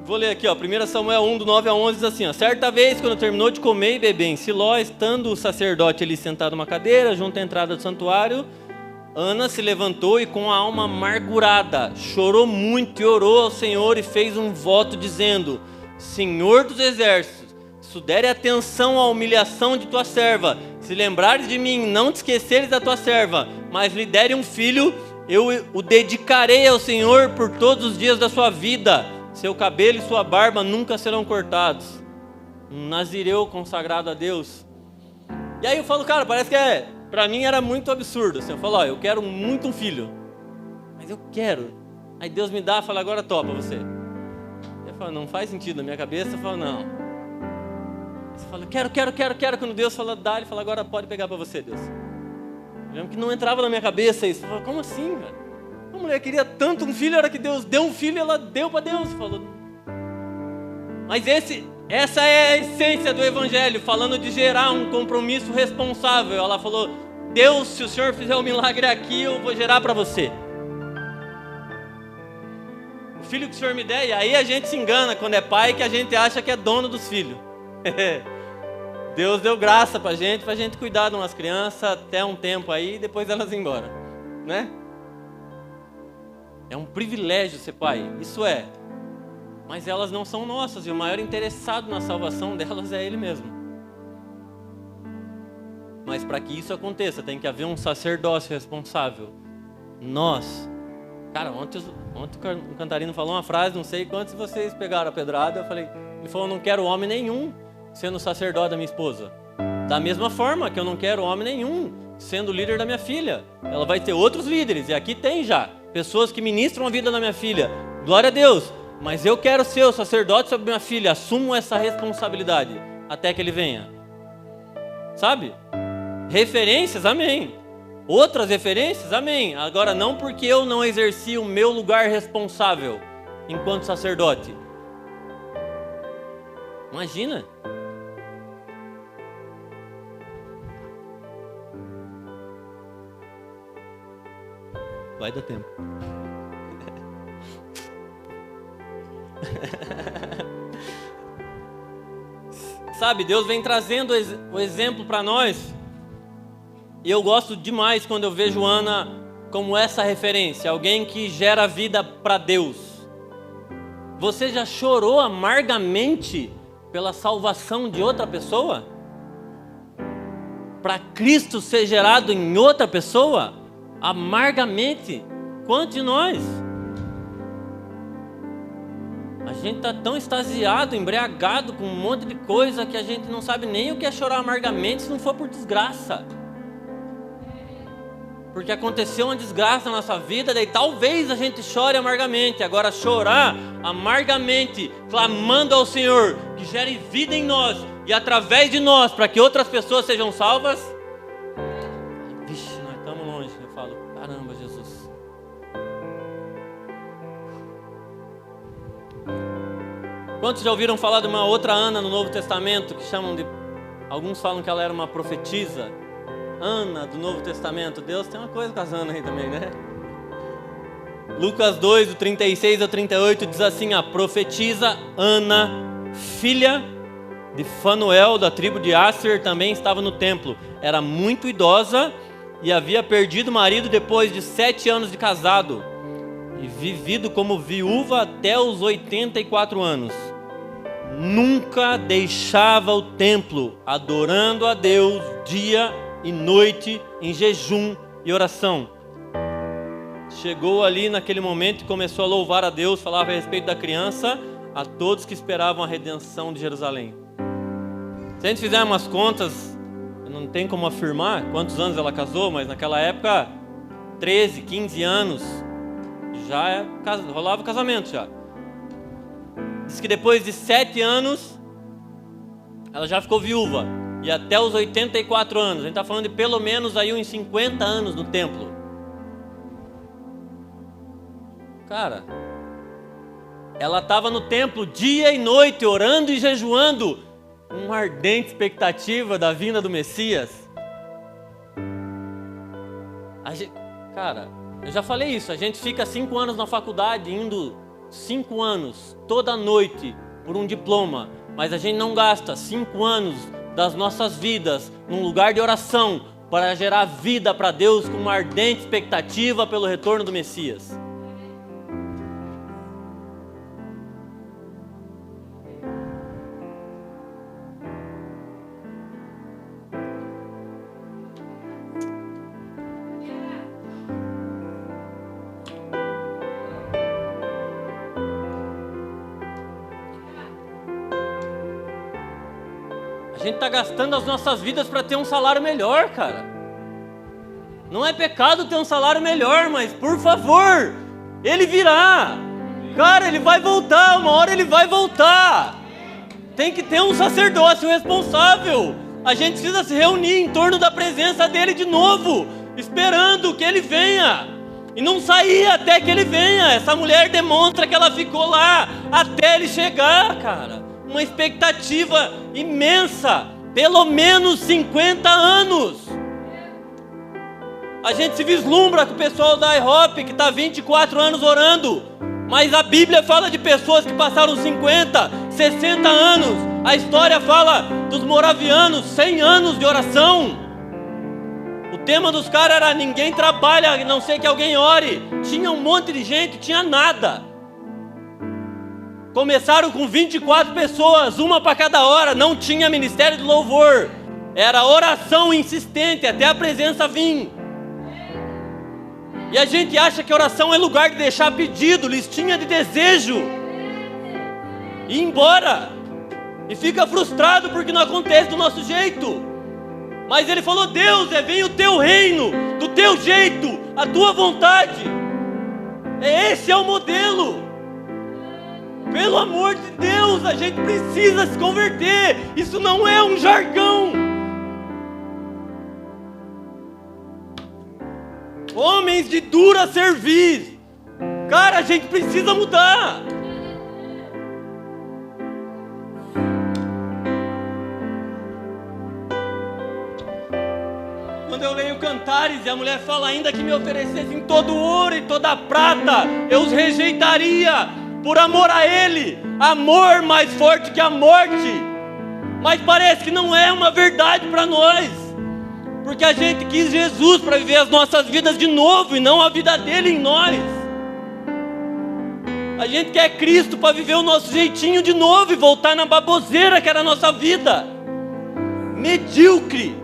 S1: Vou ler aqui, ó, 1 Samuel 1, do 9 a 11, diz assim, ó: certa vez, quando terminou de comer e beber em Siló, estando o sacerdote ali sentado numa cadeira, junto à entrada do santuário, Ana se levantou e com a alma amargurada, chorou muito e orou ao Senhor e fez um voto dizendo: Senhor dos exércitos, se deres atenção à humilhação de tua serva, se lembrares de mim, não te esqueceres da tua serva, mas lhe dere um filho, eu o dedicarei ao Senhor por todos os dias da sua vida. Seu cabelo e sua barba nunca serão cortados. Um nazireu consagrado a Deus. E aí eu falo, cara, parece que pra mim era muito absurdo. Assim, eu falo, ó, eu quero muito um filho. Mas eu quero. Aí Deus me dá, fala, agora topa você. Eu falo, não faz sentido na minha cabeça. Eu falo, não. Você fala, quero. Quando Deus fala, dá, ele fala, agora pode pegar pra você, Deus. Eu lembro que não entrava na minha cabeça isso. Eu falo, como assim, cara? A mulher queria tanto um filho, a hora que Deus deu um filho, ela deu para Deus. Falou. Mas essa é a essência do Evangelho, falando de gerar um compromisso responsável. Ela falou, Deus, se o Senhor fizer um milagre aqui, eu vou gerar para você. O filho que o Senhor me der, e aí a gente se engana quando é pai, que a gente acha que é dono dos filhos. Deus deu graça para a gente cuidar de umas crianças até um tempo aí, e depois elas ir embora, né? É um privilégio ser pai, isso é. Mas elas não são nossas, e o maior interessado na salvação delas é Ele mesmo. Mas para que isso aconteça, tem que haver um sacerdócio responsável. Nós, cara, ontem o Cantarino falou uma frase, não sei quantos de vocês pegaram a pedrada, ele falou, não quero homem nenhum sendo sacerdote da minha esposa. Da mesma forma que eu não quero homem nenhum sendo líder da minha filha. Ela vai ter outros líderes, e aqui tem já pessoas que ministram a vida da minha filha, glória a Deus, mas eu quero ser o sacerdote sobre minha filha, assumo essa responsabilidade, até que ele venha, sabe? Referências, amém, outras referências, amém, agora não porque eu não exerci o meu lugar responsável, enquanto sacerdote, imagina, Vai dar tempo. Sabe, Deus vem trazendo o exemplo para nós. E eu gosto demais quando eu vejo Ana como essa referência, alguém que gera vida para Deus. Você já chorou amargamente pela salvação de outra pessoa? Para Cristo ser gerado em outra pessoa? Amargamente? Quantos de nós? A gente está tão extasiado, embriagado com um monte de coisa que a gente não sabe nem o que é chorar amargamente se não for por desgraça. Porque aconteceu uma desgraça na nossa vida, daí talvez a gente chore amargamente. Agora chorar amargamente, clamando ao Senhor que gere vida em nós e através de nós, para que outras pessoas sejam salvas. Vixe, nós estamos longe. Eu falo, caramba, Jesus. Quantos já ouviram falar de uma outra Ana no Novo Testamento, que chamam de... Alguns falam que ela era uma profetisa. Ana do Novo Testamento. Deus tem uma coisa com as Ana aí também, né? Lucas 2, do 36 ao 38, diz assim: a profetisa Ana, filha de Fanuel, da tribo de Asser, também estava no templo. Era muito idosa e havia perdido o marido depois de 7 anos de casado e vivido como viúva até os 84 anos. Nunca deixava o templo, adorando a Deus dia e noite em jejum e oração. Chegou ali naquele momento e começou a louvar a Deus, falava a respeito da criança a todos que esperavam a redenção de Jerusalém. Se a gente fizer umas contas, não tem como afirmar quantos anos ela casou, mas naquela época 13, 15 anos já rolava o casamento já. Diz que depois de 7 anos ela já ficou viúva. E até os 84 anos, a gente está falando de pelo menos aí uns 50 anos no templo. Cara, ela estava no templo dia e noite, orando e jejuando, com uma ardente expectativa da vinda do Messias. Cara, eu já falei isso, a gente fica 5 anos na faculdade, indo 5 anos, toda noite, por um diploma, mas a gente não gasta 5 anos das nossas vidas num lugar de oração para gerar vida para Deus com uma ardente expectativa pelo retorno do Messias. A gente está gastando as nossas vidas para ter um salário melhor, cara. Não é pecado ter um salário melhor, mas por favor, ele virá. Cara, ele vai voltar, uma hora ele vai voltar. Tem que ter um sacerdócio responsável. A gente precisa se reunir em torno da presença dele de novo, esperando que ele venha. E não sair até que ele venha. Essa mulher demonstra que ela ficou lá até ele chegar, cara. Uma expectativa imensa, pelo menos 50 anos. A gente se vislumbra com o pessoal da IHOP que está 24 anos orando, mas a Bíblia fala de pessoas que passaram 50, 60 anos. A história fala dos moravianos, 100 anos de oração. O tema dos caras era: ninguém trabalha a não ser que alguém ore. Tinha um monte de gente, tinha nada. Começaram com 24 pessoas, uma para cada hora, não tinha ministério de louvor. Era oração insistente até a presença vir. E a gente acha que oração é lugar de deixar pedido, listinha de desejo, e ir embora. E fica frustrado porque não acontece do nosso jeito. Mas ele falou: Deus, venha o teu reino, do teu jeito, a tua vontade. Esse é o modelo. Pelo amor de Deus, a gente precisa se converter. Isso não é um jargão. Homens de dura servir. Cara, a gente precisa mudar. Quando eu leio Cantares e a mulher fala: ainda que me oferecessem todo o ouro e toda a prata, eu os rejeitaria por amor a Ele. Amor mais forte que a morte. Mas parece que não é uma verdade para nós, porque a gente quis Jesus para viver as nossas vidas de novo e não a vida dele em nós. A gente quer Cristo para viver o nosso jeitinho de novo e voltar na baboseira que era a nossa vida medíocre.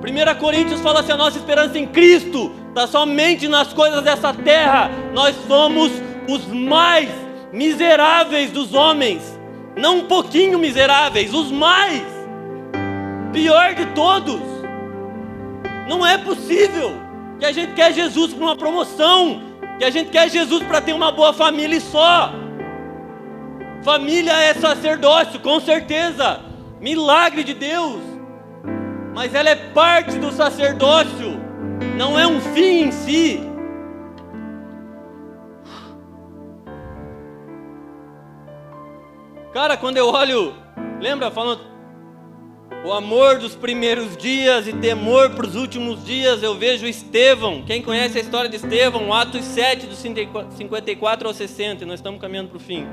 S1: 1 Coríntios fala assim: a nossa esperança em Cristo está somente nas coisas dessa terra. Nós somos os mais miseráveis dos homens, não um pouquinho miseráveis, os mais, pior de todos. Não é possível que a gente quer Jesus para uma promoção, que a gente quer Jesus para ter uma boa família e só. Família é sacerdócio, com certeza, milagre de Deus, mas ela é parte do sacerdócio, não é um fim em si. Cara, quando eu olho, lembra falando o amor dos primeiros dias e temor para os últimos dias, eu vejo Estevão. Quem conhece a história de Estevão? Atos 7, dos 54 ao 60, nós estamos caminhando para o fim.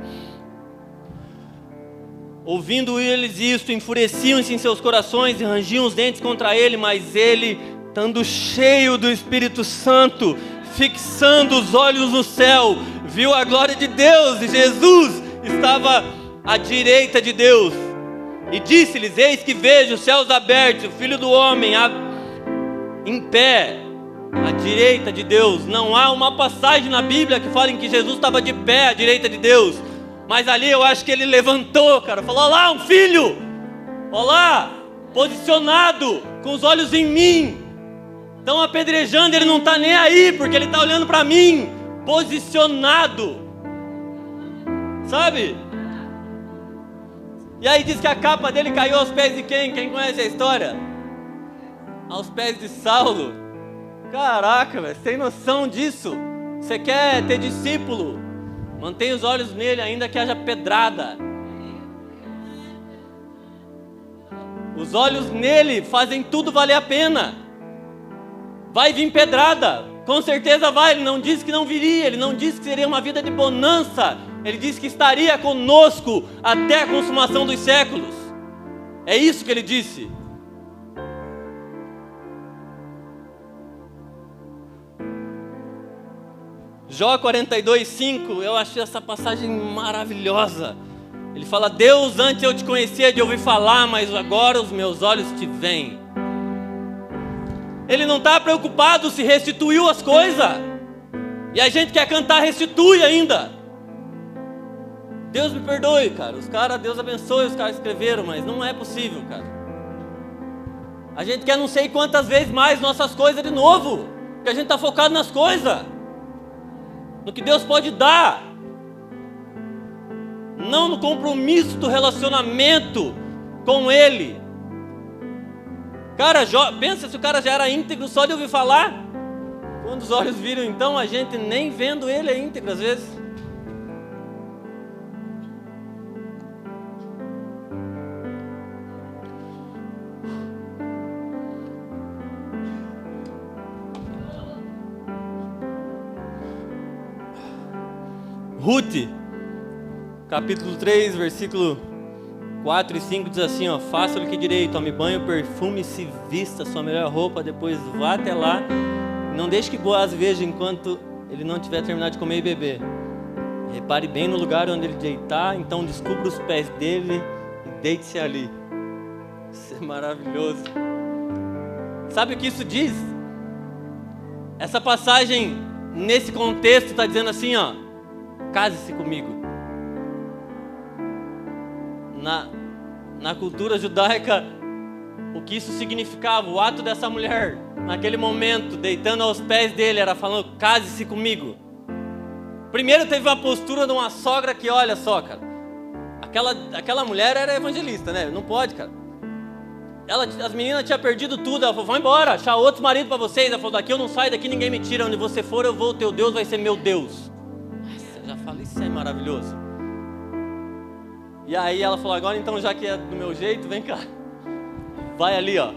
S1: Ouvindo eles isto, enfureciam-se em seus corações e rangiam os dentes contra ele, mas ele, estando cheio do Espírito Santo, fixando os olhos no céu, viu a glória de Deus, e Jesus estava à direita de Deus, e disse-lhes: eis que vejo os céus abertos, o Filho do Homem em pé, à direita de Deus. Não há uma passagem na Bíblia que fale que Jesus estava de pé à direita de Deus, mas ali eu acho que ele levantou, cara, falou: olha lá, um filho, olha lá, posicionado, com os olhos em mim, estão apedrejando, ele não está nem aí, porque ele está olhando para mim, posicionado, sabe? E aí diz que a capa dele caiu aos pés de quem? Quem conhece a história? Aos pés de Saulo. Caraca, velho, sem noção disso. Você quer ter discípulo? Mantenha os olhos nele, ainda que haja pedrada. Os olhos nele fazem tudo valer a pena. Vai vir pedrada, com certeza vai. Ele não disse que não viria, ele não disse que seria uma vida de bonança. Ele disse que estaria conosco até a consumação dos séculos. É isso que ele disse. Jó 42:5, eu achei essa passagem maravilhosa. Ele fala: Deus, antes eu te conhecia de ouvir falar, mas agora os meus olhos te veem. Ele não está preocupado se restituiu as coisas, e a gente quer cantar restitui ainda. Deus me perdoe, cara, os caras, Deus abençoe os caras que escreveram, mas não é possível, cara. A gente quer não sei quantas vezes mais nossas coisas de novo, porque a gente está focado nas coisas, no que Deus pode dar, não no compromisso do relacionamento com Ele. Cara, pensa se o cara já era íntegro só de ouvir falar. Quando os olhos viram, então, a gente nem vendo ele é íntegro às vezes. Ruth, capítulo 3, versículo 4 e 5 diz assim, ó: faça-lhe que direito, tome banho, perfume-se, vista sua melhor roupa, depois vá até lá, não deixe que Boaz veja enquanto ele não tiver terminado de comer e beber. Repare bem no lugar onde ele deitar, então descubra os pés dele e deite-se ali. Isso é maravilhoso. Sabe o que isso diz? Essa passagem, nesse contexto, está dizendo assim, ó: case-se comigo. Na cultura judaica, o que isso significava, o ato dessa mulher, naquele momento, deitando aos pés dele, era falando: case-se comigo. Primeiro teve uma postura de uma sogra que, olha só, cara, aquela mulher era evangelista, né? Não pode, cara. As meninas tinham perdido tudo, ela falou: vão embora, achar outro marido para vocês. Ela falou: daqui eu não saio, daqui ninguém me tira, onde você for eu vou, teu Deus vai ser meu Deus. Nossa, eu já falei, isso é maravilhoso. E aí ela falou: agora então, já que é do meu jeito, vem cá, vai ali, ó,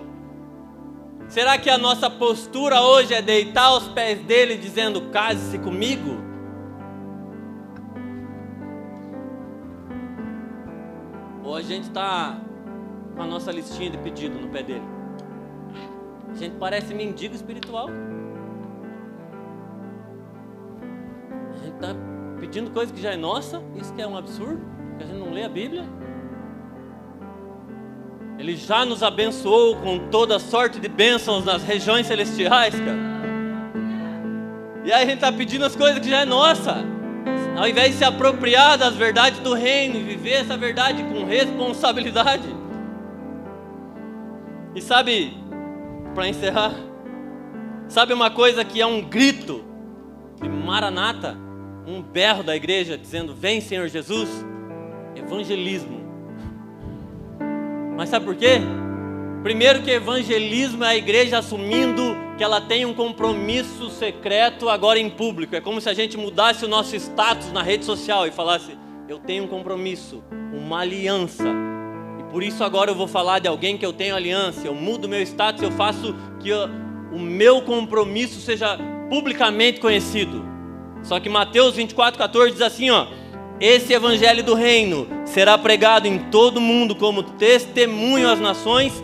S1: Será que a nossa postura hoje é deitar aos pés dele dizendo, case-se comigo? Ou a gente está com a nossa listinha de pedido no pé dele? A gente parece mendigo espiritual. A gente está pedindo coisa que já é nossa, isso que é um absurdo, que a gente não lê a Bíblia. Ele já nos abençoou com toda sorte de bênçãos nas regiões celestiais, cara. E aí a gente está pedindo as coisas que já é nossa, ao invés de se apropriar das verdades do reino e viver essa verdade com responsabilidade. E sabe, para encerrar, sabe uma coisa que é um grito de Maranata, um berro da igreja dizendo, vem Senhor Jesus? Evangelismo. Mas sabe por quê? Primeiro que evangelismo é a igreja assumindo que ela tem um compromisso secreto agora em público. É como se a gente mudasse o nosso status na rede social e falasse, eu tenho um compromisso, uma aliança. E por isso agora eu vou falar de alguém que eu tenho aliança. Eu mudo meu status, eu faço que o meu compromisso seja publicamente conhecido. Só que Mateus 24,14 diz assim, ó. Esse evangelho do reino será pregado em todo o mundo como testemunho às nações,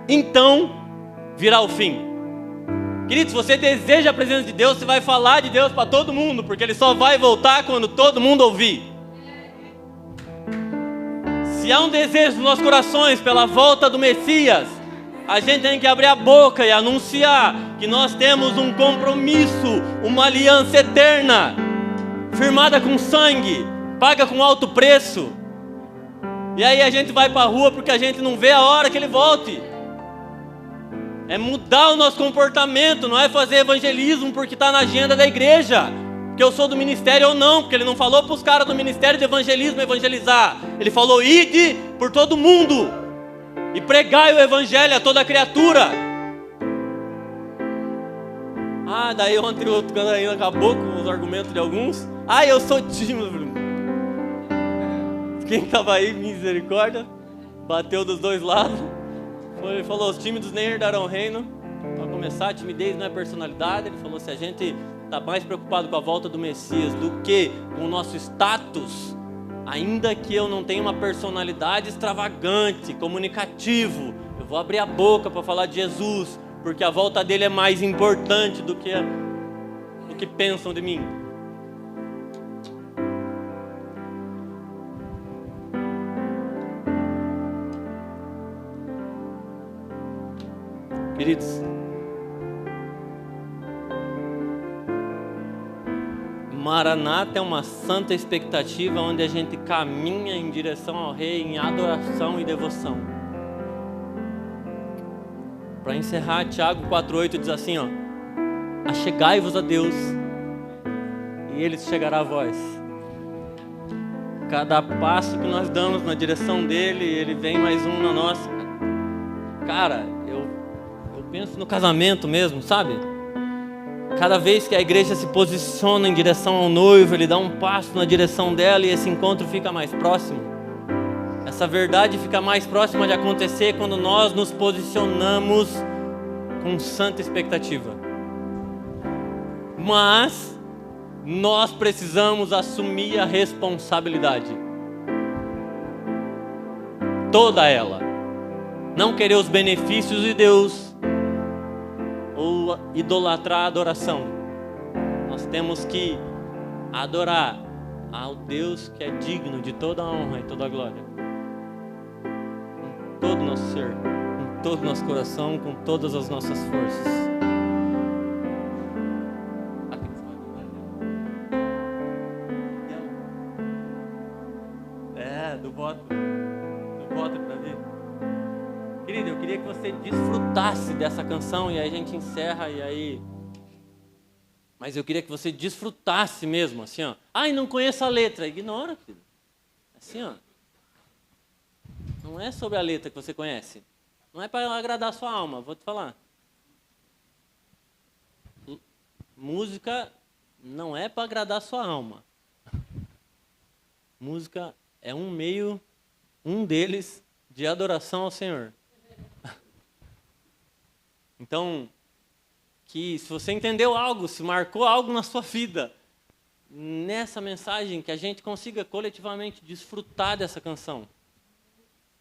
S1: então virá o fim. Queridos, se você deseja a presença de Deus, você vai falar de Deus para todo mundo, porque Ele só vai voltar quando todo mundo ouvir. Se há um desejo nos nossos corações pela volta do Messias, a gente tem que abrir a boca e anunciar que nós temos um compromisso, uma aliança eterna, firmada com sangue, paga com alto preço. E aí a gente vai para a rua porque a gente não vê a hora que ele volte. É mudar o nosso comportamento, não é fazer evangelismo porque está na agenda da igreja, porque eu sou do ministério ou não, porque ele não falou para os caras do ministério de evangelismo evangelizar. Ele falou, ide por todo mundo e pregai o evangelho a toda criatura. Daí ontem o outro ainda acabou com os argumentos de alguns. Eu sou tímido. Quem estava aí, misericórdia, bateu dos dois lados. Ele falou, os tímidos nem herdarão o reino. Para começar, a timidez não é personalidade. Ele falou, se a gente está mais preocupado com a volta do Messias do que com o nosso status, ainda que eu não tenha uma personalidade extravagante, comunicativo, eu vou abrir a boca para falar de Jesus, porque a volta dele é mais importante do que pensam de mim. Queridos, Maranata é uma santa expectativa onde a gente caminha em direção ao Rei em adoração e devoção. Para encerrar, Tiago 4,8 diz assim, ó, achegai-vos a Deus e Ele chegará a vós. Cada passo que nós damos na direção dEle, Ele vem mais um na nossa. Cara, eu penso no casamento mesmo, sabe? Cada vez que a igreja se posiciona em direção ao noivo, ele dá um passo na direção dela e esse encontro fica mais próximo. Essa verdade fica mais próxima de acontecer quando nós nos posicionamos com santa expectativa. Mas nós precisamos assumir a responsabilidade. Toda ela. Não querer os benefícios de Deus ou idolatrar a adoração. Nós temos que adorar ao Deus que é digno de toda a honra e toda a glória. Com todo o nosso ser, com todo o nosso coração, com todas as nossas forças. Do voto para ver. Querido, eu queria que você desfrutasse dessa canção e aí a gente encerra e aí. Mas eu queria que você desfrutasse mesmo, assim, ó. Não conheço a letra. Ignora, filho. Assim, ó. Não é sobre a letra que você conhece. Não é para agradar a sua alma, vou te falar. Música não é para agradar a sua alma. Música é um meio, um deles, de adoração ao Senhor. Então, que se você entendeu algo, se marcou algo na sua vida, nessa mensagem, que a gente consiga coletivamente desfrutar dessa canção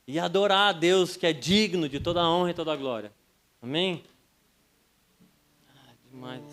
S1: e adorar a Deus, que é digno de toda a honra e toda a glória. Amém? Demais.